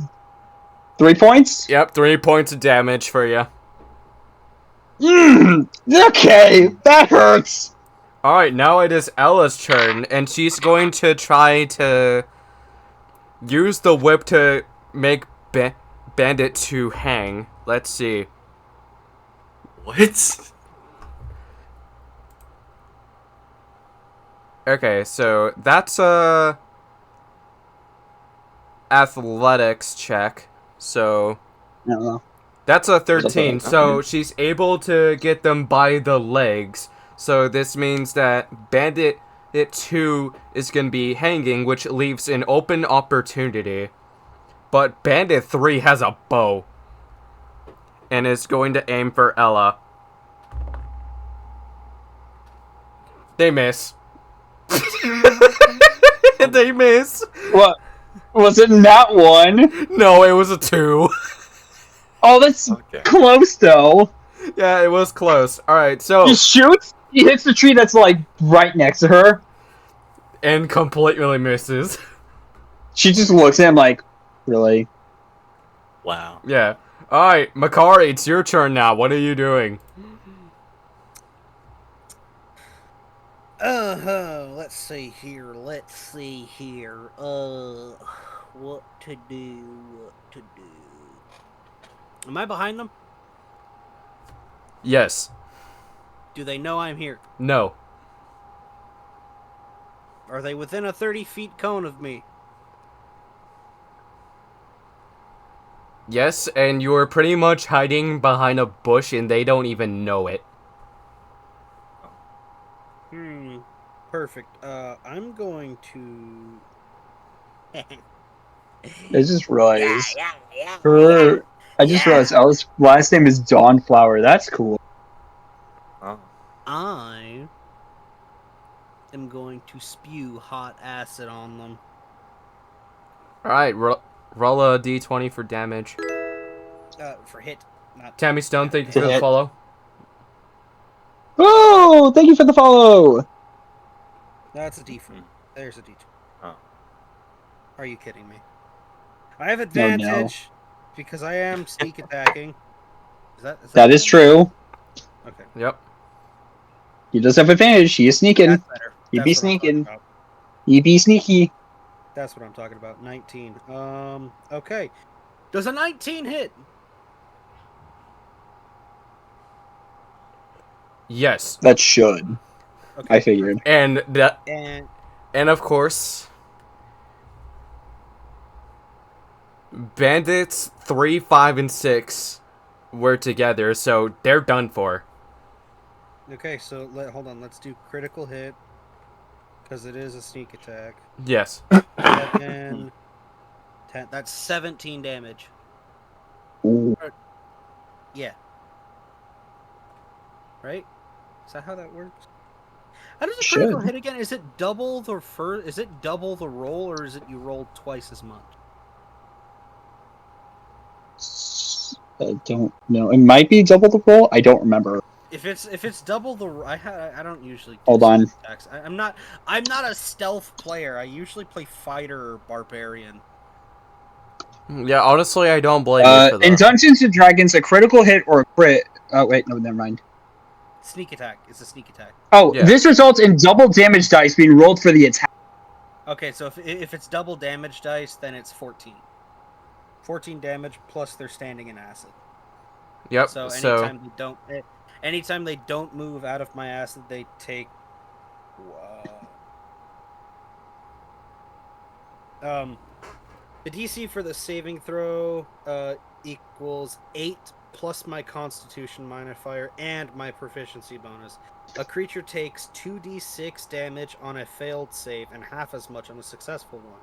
3 points? Yep, 3 points of damage for you. Okay, that hurts. Alright, now it is Ella's turn, and she's going to try to use the whip to make Bandit to hang. Let's see. What? Okay, so that's a athletics check. So I don't know. that's a 13. So she's able to get them by the legs. So this means that Bandit 2 is going to be hanging, which leaves an open opportunity. But Bandit 3 has a bow and is going to aim for Ella. They miss. They miss. What? Was it not one? No, it was a 2. Oh, that's Okay. close though. Yeah, it was close. Alright, so... He shoots, he hits the tree that's like right next to her. And completely misses. She just looks at him like, really? Wow. Yeah. Alright, Makari, it's your turn now. What are you doing? Let's see here. What to do? Am I behind them? Yes. Do they know I'm here? No. Are they within a 30-feet cone of me? Yes, and you are pretty much hiding behind a bush and they don't even know it. Perfect. I'm going to... I just realized her. I just realized Ella's last name is Dawnflower. That's cool. Oh. I am going to spew hot acid on them. Alright, roll a d20 for damage. For hit, not... Tammy Stone, thank you for the Hit. follow. Oh, thank you for the follow. That's a D4. There's a D2. Oh. Are you kidding me? I have advantage because I am sneak attacking. That is true. Okay. Yep. He does have advantage. He is sneaking. That's better. He'd That's be what I'm talking sneaking. about. He'd be sneaky. That's what I'm talking about. 19. Okay. Does a 19 hit? Yes. That should. Okay. I figured. And that, And and of course, Bandits 3, 5, and 6 were together, so they're done for. okay, so hold on. Let's do critical hit because it is a sneak attack. Yes. 7, 10. That's 17 damage. Ooh. Yeah. Right? Is that how that works? How does a critical Should. hit again? Is it double the Is it double the roll, or is it you roll twice as much? I don't know. It might be double the roll. I don't remember. If it's double the, I don't usually. Do Hold on. attacks. I'm not a stealth player. I usually play fighter or barbarian. Yeah, honestly, I don't blame you for that. In Dungeons and Dragons, a critical hit or a crit. Oh wait, no, never mind. Sneak attack. It's a sneak attack. Oh, Yeah. this results in double damage dice being rolled for the attack. Okay, so if it's double damage dice, then it's 14. 14 damage plus they're standing in acid. Yep, So so... anytime they don't move out of my acid, they take the DC for the saving throw equals 8 plus my Constitution modifier and my proficiency bonus. A creature takes 2d6 damage on a failed save and half as much on a successful one.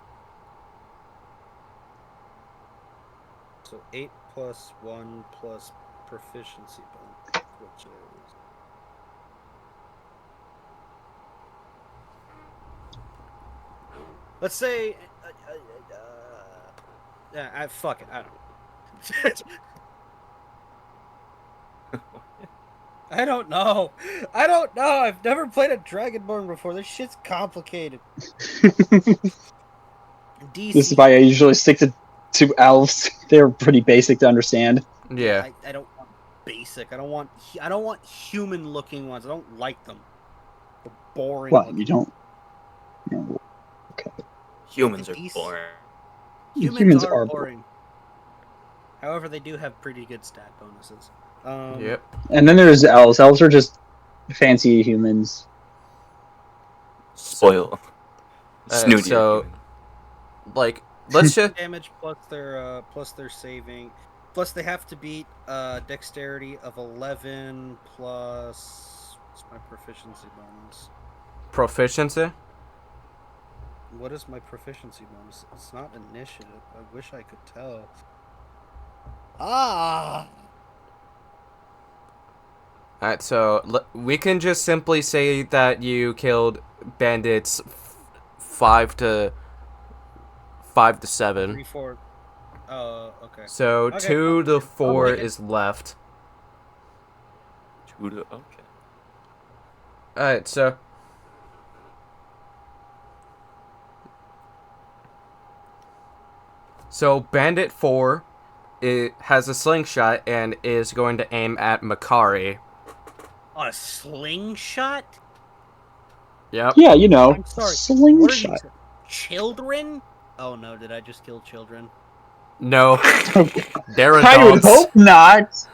So 8 plus 1 plus proficiency bonus, which is Let's say, fuck it, I don't. I don't know. I don't know. I've never played a Dragonborn before. This shit's complicated. DC. This is why I usually stick to elves. They're pretty basic to understand. Yeah. I don't want basic. I don't want human-looking ones. I don't like them. They're boring. Well, looking. you don't. No. Okay. Humans are These- boring. Humans are boring. However, they do have pretty good stat bonuses. Yep. And then there's elves. Elves are just fancy humans. Spoil. Snooty. so- Like, let's just Damage plus their saving, plus they have to beat dexterity of 11 plus. What's my proficiency bonus? proficiency. What is my proficiency bonus? It's not initiative. I wish I could tell. Ah. Alright, so we can just simply say that you killed bandits 5 to 7. 3, 4. Okay. So Okay, 2 to I'll 4 take it. is left. Okay. Alright, so Bandit 4 it has a slingshot and is going to aim at Makari. On a slingshot? Yep. Yeah, you know, I'm sorry. What are you, slingshot. children? Oh no, did I just kill children? No, they're I would adults. hope not.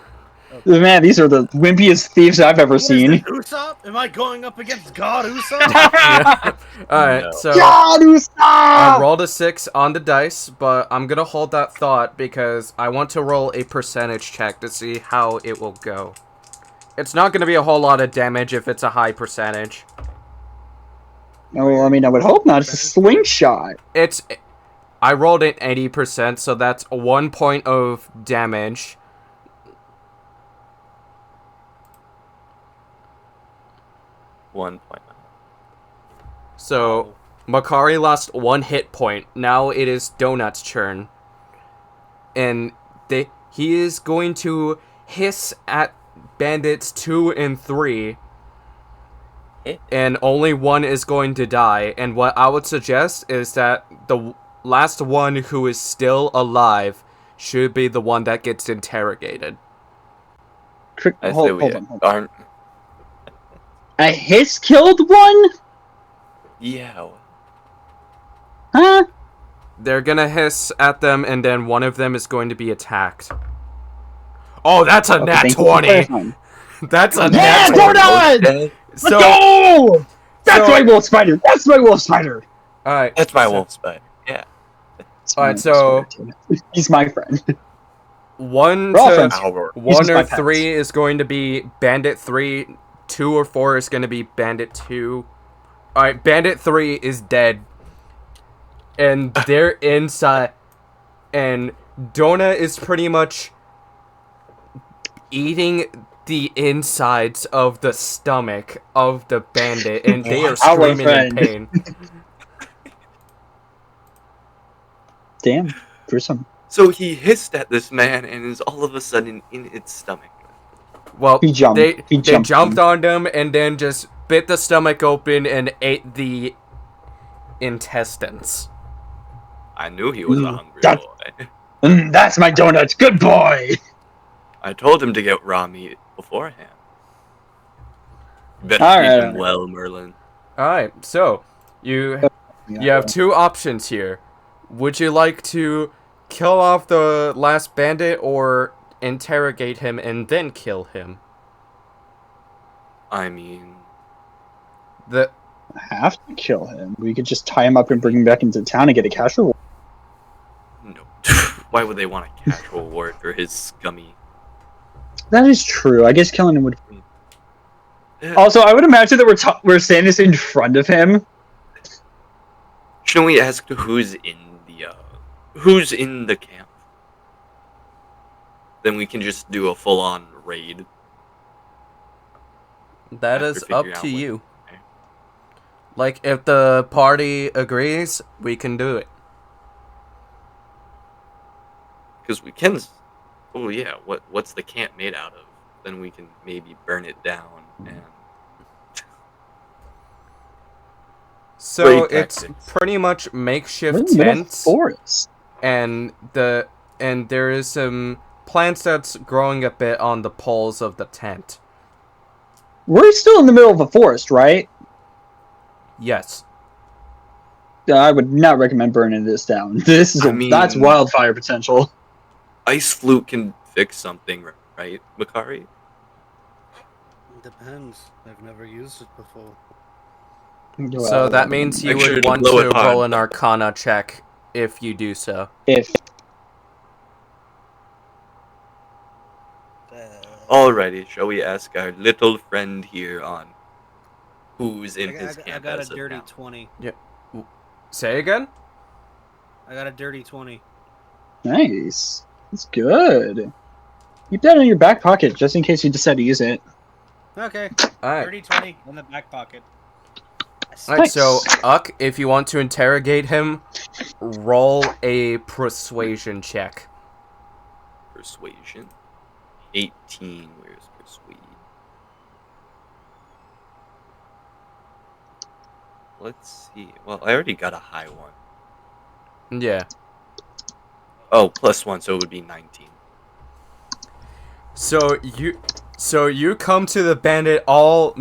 Okay. Man, these are the wimpiest thieves I've ever What is seen. this, Usopp? Am I going up against God Usopp? Yeah. Alright, No. so God, I Usopp! rolled a 6 on the dice, but I'm gonna hold that thought because I want to roll a percentage check to see how it will go. It's not gonna be a whole lot of damage if it's a high percentage. No, well, I mean, I would hope not. It's a slingshot. I rolled it 80%, so that's 1 point of damage. One point. So Makari lost 1 hit point. Now it is Donut's turn. And he is going to hiss at bandits 2 and 3. And only one is going to die. And what I would suggest is that the last one who is still alive should be the one that gets interrogated. I say Hold we on. aren't. A hiss killed one? Yeah. Huh? They're gonna hiss at them, and then one of them is going to be attacked. Oh, that's a Okay, nat thank you for 20! clarifying. That's a Yeah, nat 20! Donut! Let's So, go! That's so- my wolf spider! That's my wolf spider! alright. That's my so wolf spider. Yeah. That's Alright, my so- spider, too. He's my friend. 1 We're all to friends. Our. He's just 1 my or pets. 3 is going to be Bandit 3. 2 or 4 is going to be Bandit 2. Alright, Bandit 3 is dead. And they're inside. And Dona is pretty much eating the insides of the stomach of the bandit. And they are Our screaming in friend. pain. Damn, gruesome. So he hissed at this man and is all of a sudden in its stomach. Well, He jumped. they He jumped jumped him. on them and then just bit the stomach open and ate the intestines. I knew he was a Mm, hungry that- boy. That's my donut. Good boy. I told him to get raw meat beforehand. You better All feed right, him all right. well, Merlin. Alright, so you have 2 options here. Would you like to kill off the last bandit or interrogate him and then kill him? I mean, The have to kill him. We could just tie him up and bring him back into town and get a cash reward. no. Why would they want a cash reward for his scummy? That is true. I guess killing him would. Eh, Also, I would imagine that we're saying this in front of him. Shouldn't we ask who's in the camp? Then we can just do a full-on raid. that After is up figuring out to what- you. Like, if the party agrees, we can do it. Because we can. Oh yeah, what's the camp made out of? Then we can maybe burn it down and. So Great it's tactics. pretty much We're makeshift in the middle of the tents, forest. and there is some plants that's growing a bit on the poles of the tent. We're still in the middle of a forest, right? Yes. I would not recommend burning this down. This is that's wildfire potential. Ice flute can fix something, right, Makari? Depends. I've never used it before. So that means you Make sure would to want blow to it hard. roll an Arcana check if you do so. If Alrighty, shall we ask our little friend here on who's in his I camp got a as of dirty now? 20. Say again? I got a dirty 20. nice, that's good. Keep that in your back pocket just in case you decide to use it. Okay. Alright. Dirty 20 in the back pocket. Alright, so, Nice. Uck, if you want to interrogate him, roll a persuasion check. Persuasion. 18. Where's persuade? Let's see. Well, I already got a high one. Yeah. Oh, +1, so it would be 19. So you come to the bandit all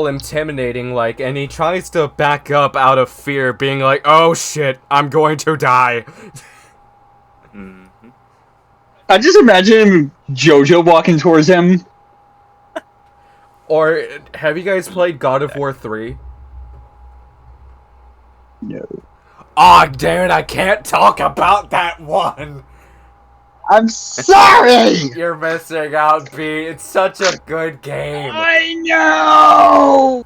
intimidating, like, and he tries to back up out of fear, being like, "Oh shit, I'm going to die." hmm I just imagine Jojo walking towards him. Or have you guys played God of War 3? No. Aw, damn it, I can't talk about that one. I'm sorry. You're missing out, B. It's such a good game. I know.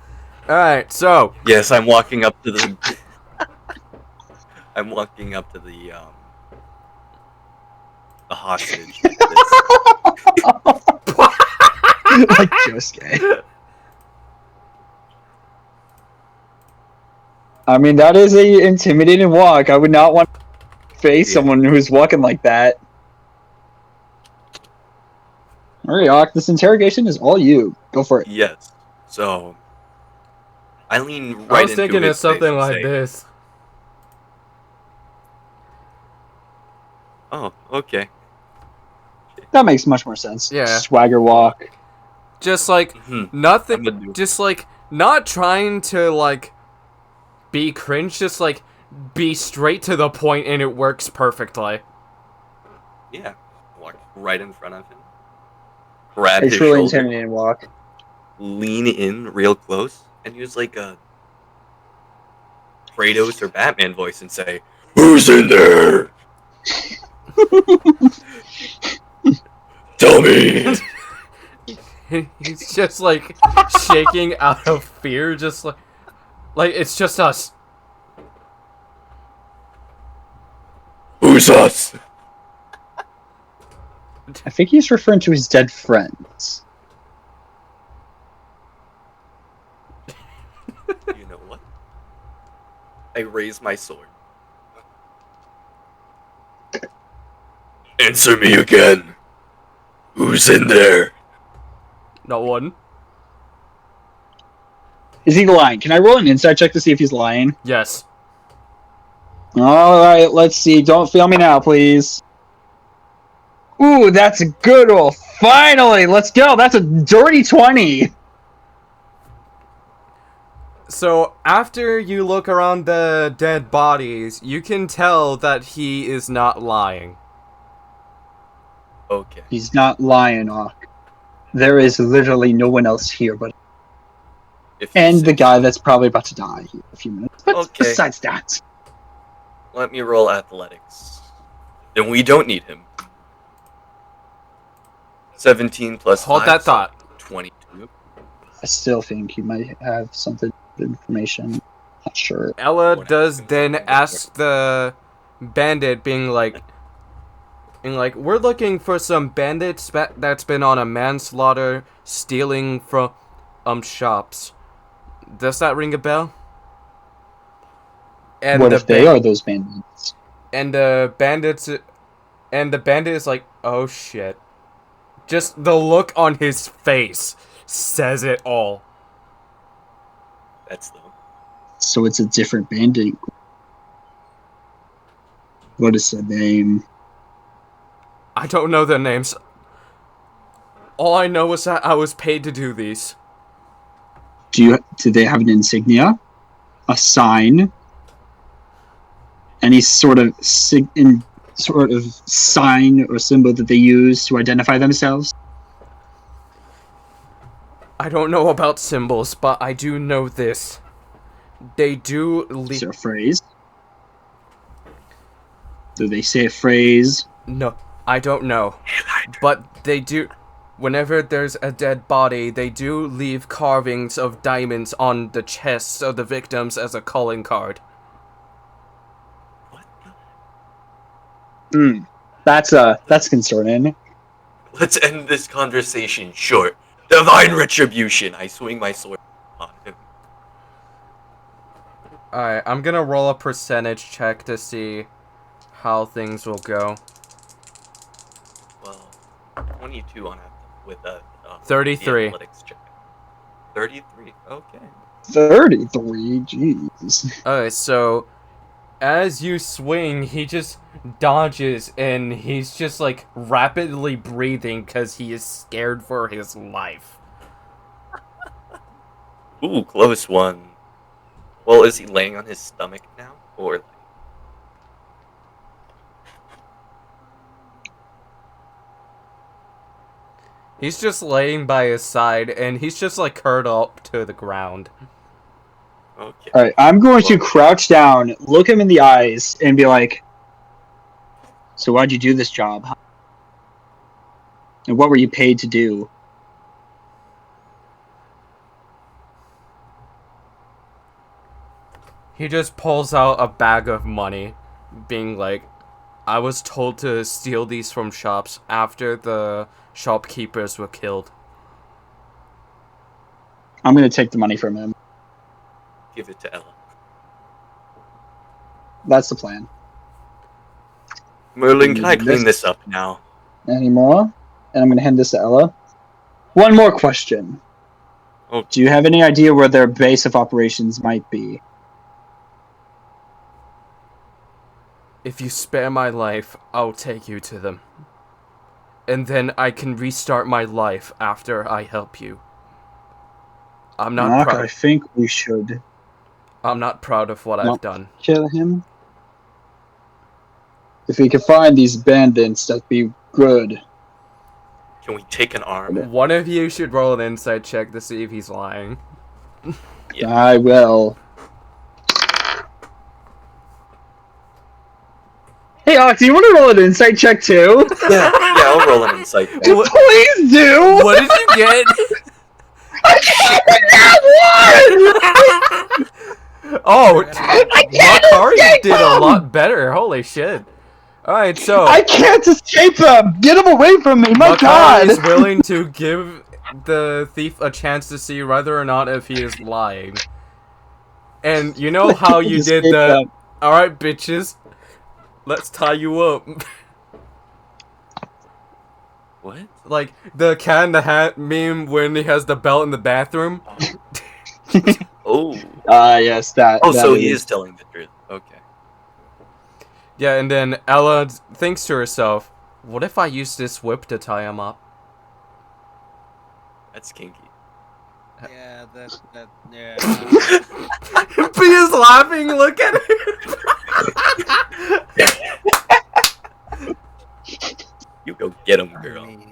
Alright, so Yes, I'm walking up to the. I'm walking up to the hostage. Like Josuke. I mean, that is a intimidating walk. I would not want to face someone who's walking like that. Alright, Ock, this interrogation is all you. Go for it. Yes. So I lean right I was into thinking of his face something and like say, this. "Oh, okay." That makes much more sense. Yeah. Swagger walk. Just like Mhm. nothing, I'm gonna do- just like not trying to like be cringe, just like be straight to the point, and it works perfectly. Yeah. Walk right in front of him. Grab It's his really shoulder. intimidating walk. Lean in real close and use like a Kratos or Batman voice and say, "Who's in there? Tell me." He's just like shaking out of fear, just like it's just us. Who's us? I think he's referring to his dead friends. You know what? I raise my sword. Answer me again. Who's in there? No one. Is he lying? Can I roll an insight check to see if he's lying? Yes. Alright, let's see. Don't fail me now, please. Ooh, that's a good roll. Finally, let's go. That's a dirty 20. So after you look around the dead bodies, you can tell that he is not lying. Okay. He's not lying, Ock. There is literally no one else here but If you and say the guy so. that's probably about to die in a few minutes. But Okay. besides that, Let me roll athletics. Then we don't need him. 17 plus Hold 5, that so thought. 22. I still think he might have something information. Not sure. Ella Whatever. does then ask the bandit, being like, we're looking for some bandits that's been on a manslaughter, stealing from shops. Does that ring a bell? And What the if they are those bandits? And the bandit is like, oh shit. Just the look on his face says it all. That's the. So it's a different bandit. What is the name? I don't know their names. All I know is that I was paid to do these. Do they have an insignia? A sign? Any sort of sign or symbol that they use to identify themselves? I don't know about symbols, but I do know this. They do Is there a phrase? Do they say a phrase? No, I don't know. But they do. Whenever there's a dead body, they do leave carvings of diamonds on the chests of the victims as a calling card. What? That's concerning. Let's end this conversation short. Divine retribution. I swing my sword on him. Alright, I'm gonna roll a percentage check to see how things will go. Well, 22 on it with a 33. athletics check. 33. Okay. 33, jeez. Alright, so as you swing, he just dodges and he's just like rapidly breathing because he is scared for his life. Ooh, close one. Well, is he laying on his stomach now, or? He's just laying by his side and he's just like curled up to the ground. Okay. Alright, I'm going to crouch down, look him in the eyes, and be like, so why'd you do this job? And what were you paid to do? He just pulls out a bag of money, being like, I was told to steal these from shops after the shopkeepers were killed. I'm going to take the money from him. Give it to Ella. That's the plan. Merlin, can I clean this up now? Any more? And I'm going to hand this to Ella. One more question. Oh. Do you have any idea where their base of operations might be? If you spare my life, I'll take you to them. And then I can restart my life after I help you. I'm not Mark, I proud. think we should I'm not proud of what I've done. kill him. If we can find these bandits, that'd be good. Can we take an arm? One of you should roll an insight check to see if he's lying. Yeah. I will. Hey, Alex, you want to roll an insight check too? Yeah, I'll roll an insight check. Please do! What did you get? Oh, Makari did a lot better. Holy shit. Alright, so I can't escape him! Get him away from me, my Makari god! is willing to give the thief a chance to see whether or not if he is lying. And you know how you did the, alright bitches, let's tie you up. What? Like the Cat in the Hat meme when he has the belt in the bathroom. Oh. Yes, that. Oh, that so he is telling the truth. Okay. Yeah, and then Ella thinks to herself, what if I use this whip to tie him up? That's kinky. Yeah, yeah. B is laughing, look at him! You go get him, girl. I mean,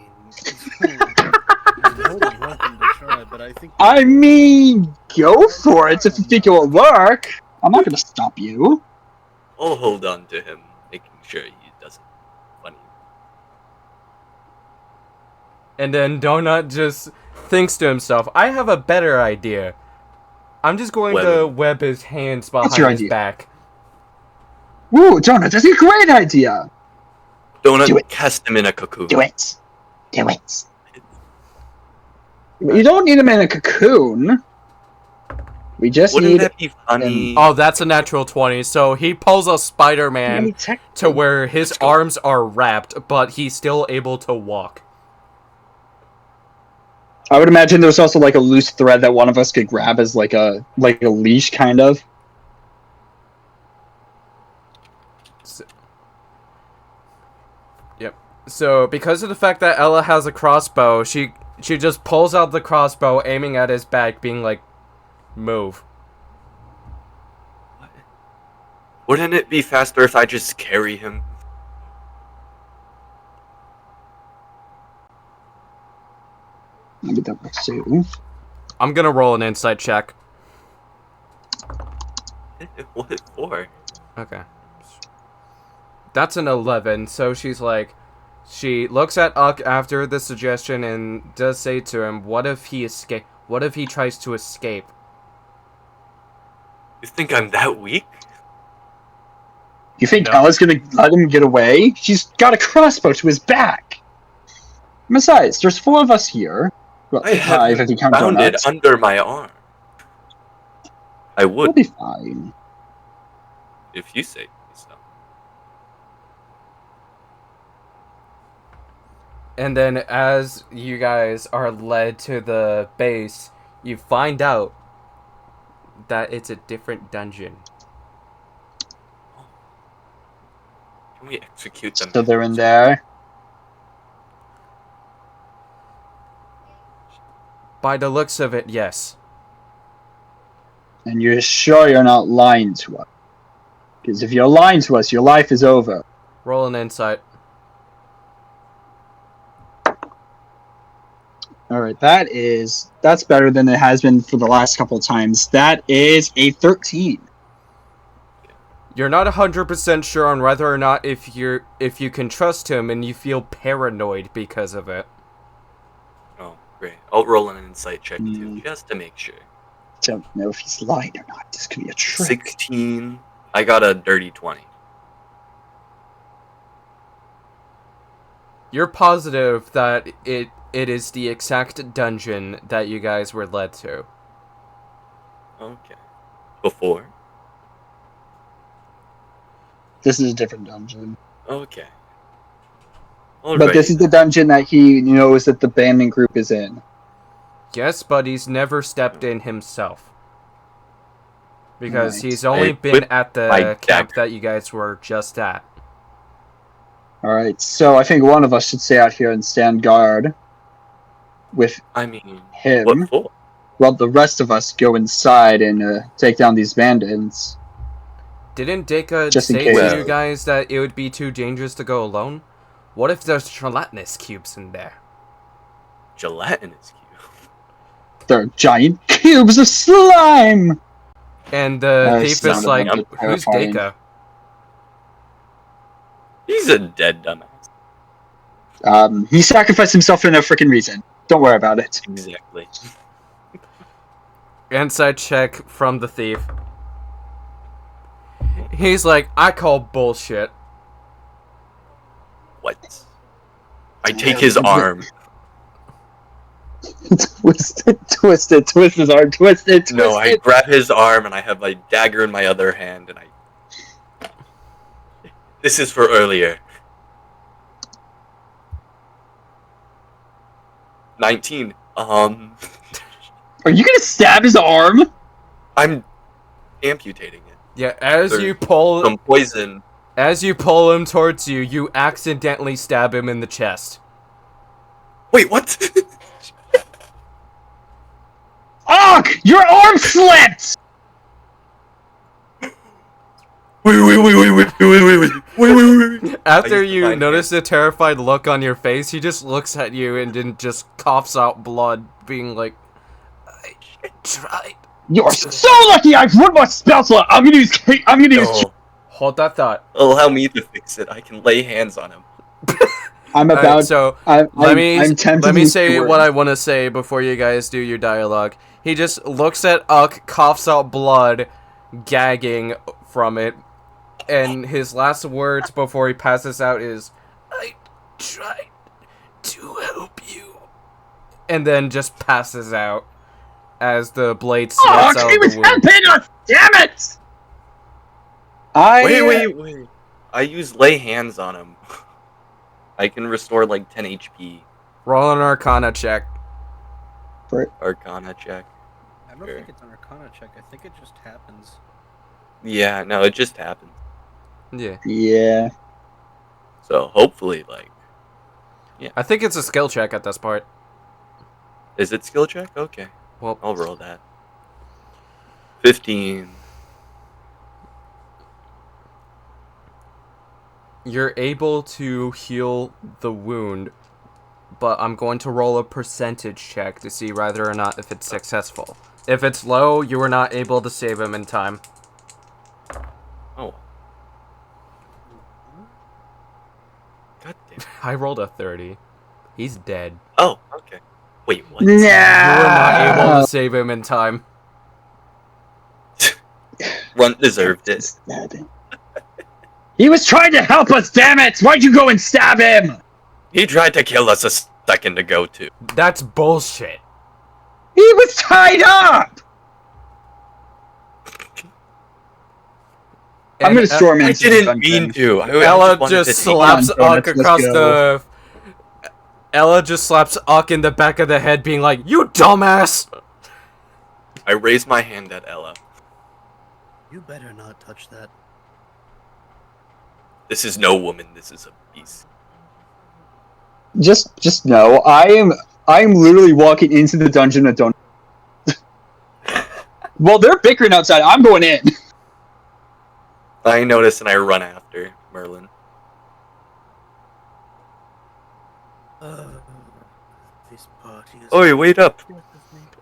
I'm more than welcome to try, but I think. I mean, go for it if you think it will work. I'm not gonna stop you. I'll hold on to him, making sure he doesn't funny. And then Donut just thinks to himself, I have a better idea. I'm just going to web his hands behind your his idea? back. Woo, Jonah, that's a great idea. Donut, Do it. cast him in a cocoon. Do it. Do it. You don't need him in a cocoon. We just Wouldn't need. that be funny? Oh, that's a natural 20. So he pulls a I Spider-Man mean, tech- to where his Let's go. arms are wrapped, but he's still able to walk. I would imagine there's also like a loose thread that one of us could grab as like a leash, kind of. Yep. So because of the fact that Ella has a crossbow, she just pulls out the crossbow, aiming at his back, being like, "Move." Wouldn't it be faster if I just carry him? Let me double check. I'm gonna roll an insight check. What for? Okay. That's an 11, so she's like... She looks at Uck after the suggestion and does say to him, what if he tries to escape? You think I'm that weak? You think No. Ella's gonna let him get away? She's got a crossbow to his back. Besides, there's 4 of us here. Well, I 5 have if you count found it donuts. under my arm. I We'll would, be fine. if you say so. And then as you guys are led to the base, you find out that it's a different dungeon. Can we execute them? So they're in there. By the looks of it, yes. And you're sure you're not lying to us? Because if you're lying to us, your life is over. Roll an insight. Alright, that's better than it has been for the last couple of times. That is a 13. You're not 100% sure on whether or not if you can trust him, and you feel paranoid because of it. Oh, great. I'll roll an insight check too, just to make sure. Don't know if he's lying or not. This could be a trick. 16. I got a dirty 20. You're positive that it is the exact dungeon that you guys were led to. Okay. Before? This is a different dungeon. Okay. But this is the dungeon that he knows that the banding group is in. Yes, but he's never stepped in himself. Because Right. he's only I been whip at the my camp dagger. that you guys were just at. Alright, so I think one of us should stay out here and stand guard with I mean, him. what for? While the rest of us go inside and take down these bandits. Didn't Deka Just in say case. to you guys that it would be too dangerous to go alone? What if there's gelatinous cubes in there? Gelatinous cube. They're giant cubes of slime! And the That thief is sounded like, like who's terrifying. Deka? He's a dead dumbass. He sacrificed himself for no freaking reason. Don't worry about it. Exactly. Inside check from the thief. He's like, I call bullshit. What? I take his arm. Twist his arm, twist it. No, I grab his arm and I have my dagger in my other hand and I... This is for earlier. 19. Are you gonna stab his arm? I'm amputating it. Yeah, as There's you pull Some poison. him towards you, you accidentally stab him in the chest. Wait, what? Ugh! Your arm slipped! Wait. After I you find notice the terrified look on your face, he just looks at you and then just coughs out blood, being like, I tried. You're so lucky I put my spell slot! I'm gonna use No, Hold that thought. allow me to fix it. I can lay hands on him. I'm about Alright, so I'm tempted let to me use say the what word. I want to say before you guys do your dialogue. He just looks at Uck, coughs out blood, gagging from it, and his last words before he passes out is, I tried to help you. And then just passes out. as the blade Oh, slits out he of was the wound. helping us! Damn it! Wait. I use lay hands on him. I can restore like 10 HP. Roll an Arcana check. Arcana check. I don't Sure. think it's an Arcana check. I think it just happens. Yeah, no, it just happened. Yeah. Yeah. So hopefully, like, I think it's a skill check at this part. is it skill check? Okay, Well, I'll roll that. 15. you're able to heal the wound, but I'm going to roll a percentage check to see whether or not if it's successful. If it's low, you were not able to save him in time. Oh. God damn. I rolled a 30. He's dead. Oh, okay. Wait, what? You were not Yeah. able to save him in time. Runt deserved it. He was trying to help us, damn it! Why'd you go and stab him? He tried to kill us a second ago, too. That's bullshit. He was tied up! I'm And gonna storm I into the didn't dungeon. mean to. Ella wanted just to take- slaps Come on, Uck let's across go. the... Ella just slaps Uck in the back of the head, being like, "You dumbass!" I raised my hand at Ella. You better not touch that. This is no woman. This is a beast. Just know, I'm literally walking into the dungeon that don't. Well, they're bickering outside. I'm going in. I notice and I run after Merlin. This party is. Oi, wait up.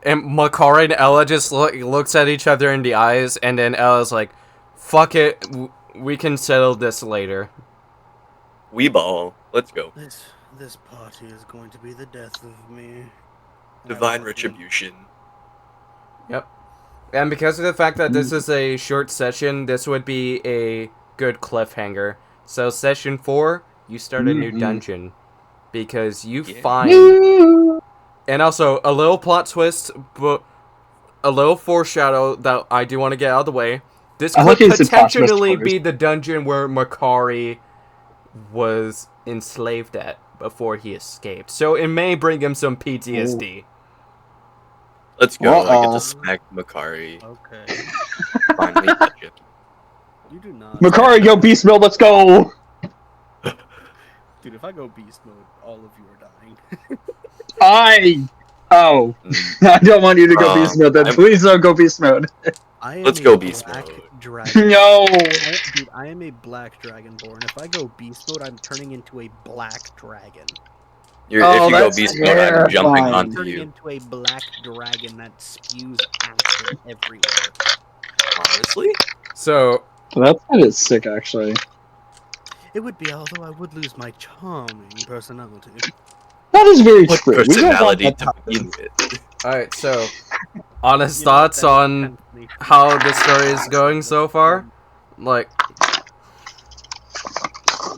And Makari and Ella just looks at each other in the eyes, and then Ella's like, "Fuck it, we can settle this later." We ball. Let's go. This party is going to be the death of me. Divine retribution. Yep. And because of the fact that this is a short session, this would be a good cliffhanger. So session 4, you start a new dungeon. Because you find... And also, a little plot twist, but a little foreshadow that I do want to get out of the way. This could potentially be the dungeon where Makari was enslaved at before he escaped. So it may bring him some PTSD. Let's go. I get to smack Makari. Okay. Finally touch it. You do not. Makari, go beast mode, let's go! Dude, if I go beast mode, all of you are dying. I don't want you to go beast mode then. Please don't go beast mode. Let's go beast mode. Dragon. No! Dude, I am a black dragonborn. If I go beast mode, I'm turning into a black dragon. If you go that's beast mode, I'm jumping terrifying. onto Turning you. into a black dragon that spews acid everywhere. Honestly? So, That is sick, actually. It would be, although I would lose my charming personality. That is very What true. We don't want personality that to to happen. begin with? alright, so, honest You know, thoughts that on tempts me. how the story is going so far? Like,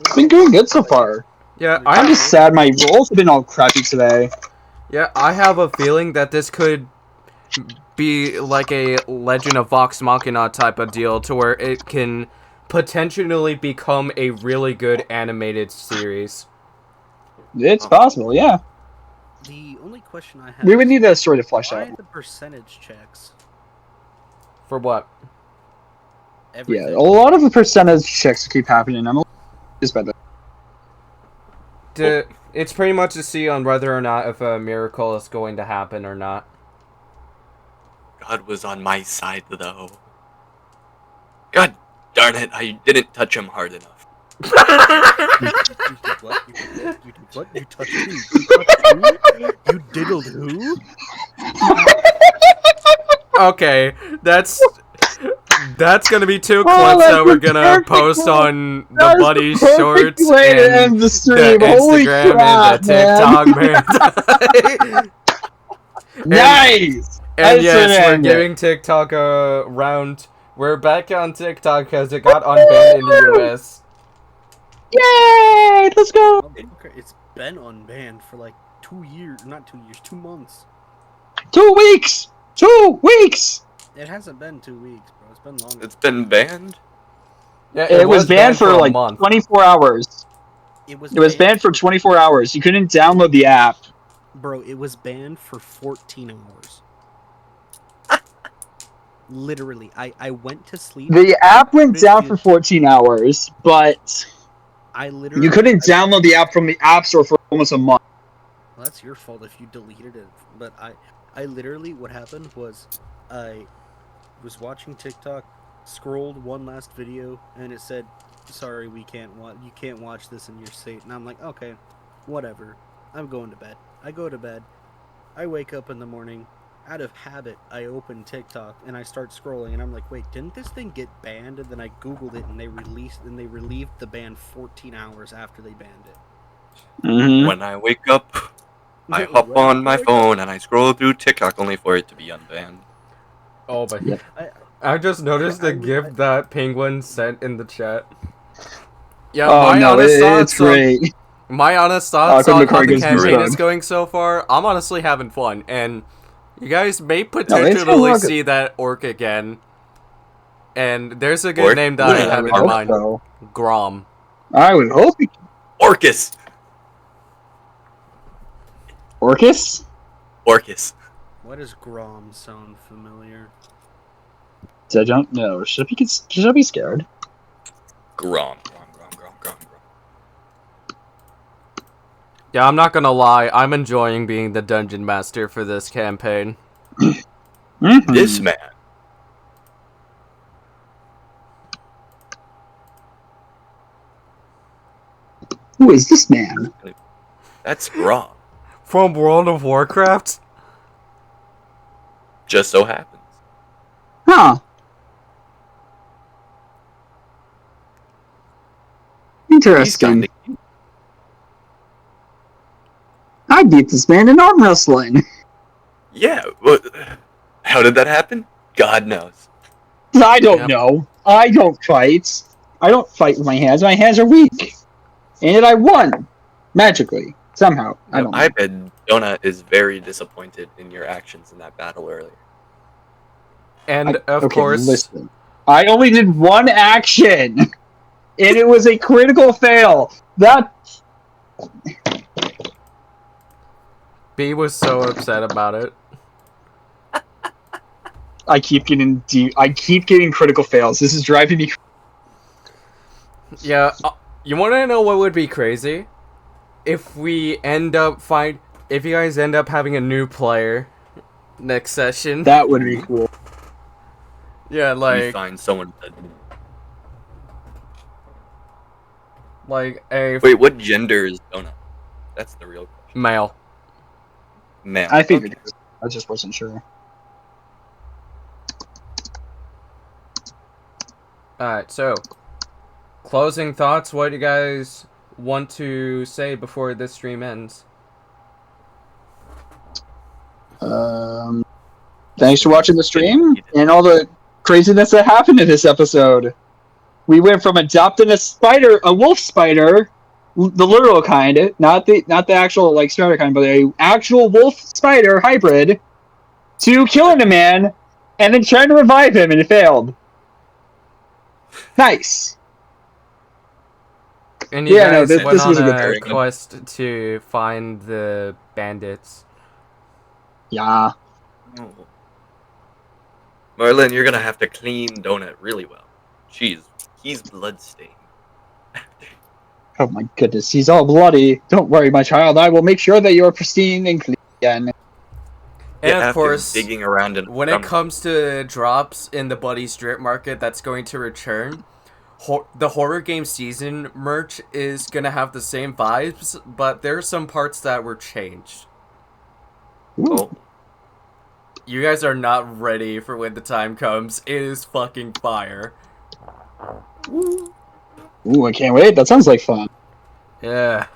It's been doing good so far. yeah, I'm just sad my rolls have been all crappy today. Yeah, I have a feeling that this could be like a Legend of Vox Machina type of deal, to where it can potentially become a really good animated series. It's possible, yeah. The only question I have We would is, need that story to flesh why out. the percentage checks? For what? Yeah, Everything. a lot of the percentage checks keep happening. I'm just by that. It's pretty much to see on whether or not if a miracle is going to happen or not. God was on my side, though. God darn it, I didn't touch him hard enough. You did what? You did what? You touched who? You touched who? You diddled who? Okay, that's gonna be 2 clips that we're gonna post on the Buddy Shorts way to and end the the stream. Holy Instagram crap, and the TikTok, man. Nice! And That's yes, an we're end. giving TikTok a round. We're back on TikTok because it got unbanned in the US. Yay! Let's go! Oh, okay, it's been unbanned for like 2 years. Not 2 years, 2 months. 2 weeks! 2 weeks. It hasn't been 2 weeks, bro. It's been longer. It's been banned. Yeah, It was banned for a like month. 24 hours. It was banned for 24 hours. You couldn't download the app. Bro, it was banned for 14 hours. Literally, I went to sleep. The app went down for 14 hours, but I literally you couldn't download the app from the App Store for almost a month. Well, that's your fault if you deleted it. But I literally, what happened was, I was watching TikTok, scrolled one last video, and it said, "Sorry, you can't watch this in your state." And I'm like, okay, whatever. I'm going to bed. I go to bed. I wake up in the morning. Out of habit, I open TikTok and I start scrolling, and I'm like, wait, didn't this thing get banned? And then I Googled it, and they relieved the ban 14 hours after they banned it. Mm-hmm. When I wake up, I hop on my phone and I scroll through TikTok only for it to be unbanned. Oh, but Yep. I just noticed the GIF that Penguin sent in the chat. Yeah, Oh no, it's great. My honest thoughts Welcome on to how the Cargill's campaign Discord. is going so far, I'm honestly having fun, and you guys may it's potentially going see that orc again. And there's a good Orc? name that I Yeah, have I in would mind. So. Grom. I would hope. Orcus! Orcus? Orcus. Why does Grom sound familiar? I don't know. Should I be scared? Grom. Yeah, I'm not gonna lie, I'm enjoying being the dungeon master for this campaign. Mm-hmm. This man. Who is this man? That's Grom. From World of Warcraft? Just so happens. Huh. He's Interesting. kinda... I beat this man in arm wrestling. Yeah, but how did that happen? God knows. I don't Yep. know. I don't fight. I don't fight with my hands. My hands are weak. And yet I won. Magically. Somehow. I don't know. I bet Donut is very disappointed in your actions in that battle earlier. And of Okay, course, listen. I only did one action. And it was a critical fail. That... B was so upset about it. I keep getting critical fails. This is driving me. Yeah, you want to know what would be crazy? If you guys end up having a new player next session. That would be cool. Yeah, We like find someone that... a Wait, what gender is Donut? That's the real question. male. Male. I figured Okay. it. I just wasn't sure. Alright, so closing thoughts. What do you guys want to say before this stream ends? Thanks for watching the stream and all the craziness that happened in this episode. We went from adopting a wolf spider, the literal kind, not the actual like spider kind, but a actual wolf spider hybrid, to killing a man and then trying to revive him, and it failed. Nice. And you Yeah, no, guys this went was on a good a pairing. quest to find the bandits. Yeah. Oh. Marlin, you're gonna have to clean Donut really well. He's bloodstained. Oh my goodness, he's all bloody. Don't worry, my child. I will make sure that you are pristine and clean again. And After of course, digging around in when it comes to drops in the Buddy Strip Market that's going to return, the horror game season merch is going to have the same vibes, but there are some parts that were changed. Oh, You guys are not ready for when the time comes. It is fucking fire. Ooh, I can't wait. That sounds like fun. Yeah.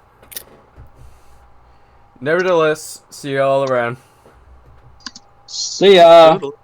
Nevertheless, see you all around. See ya. total.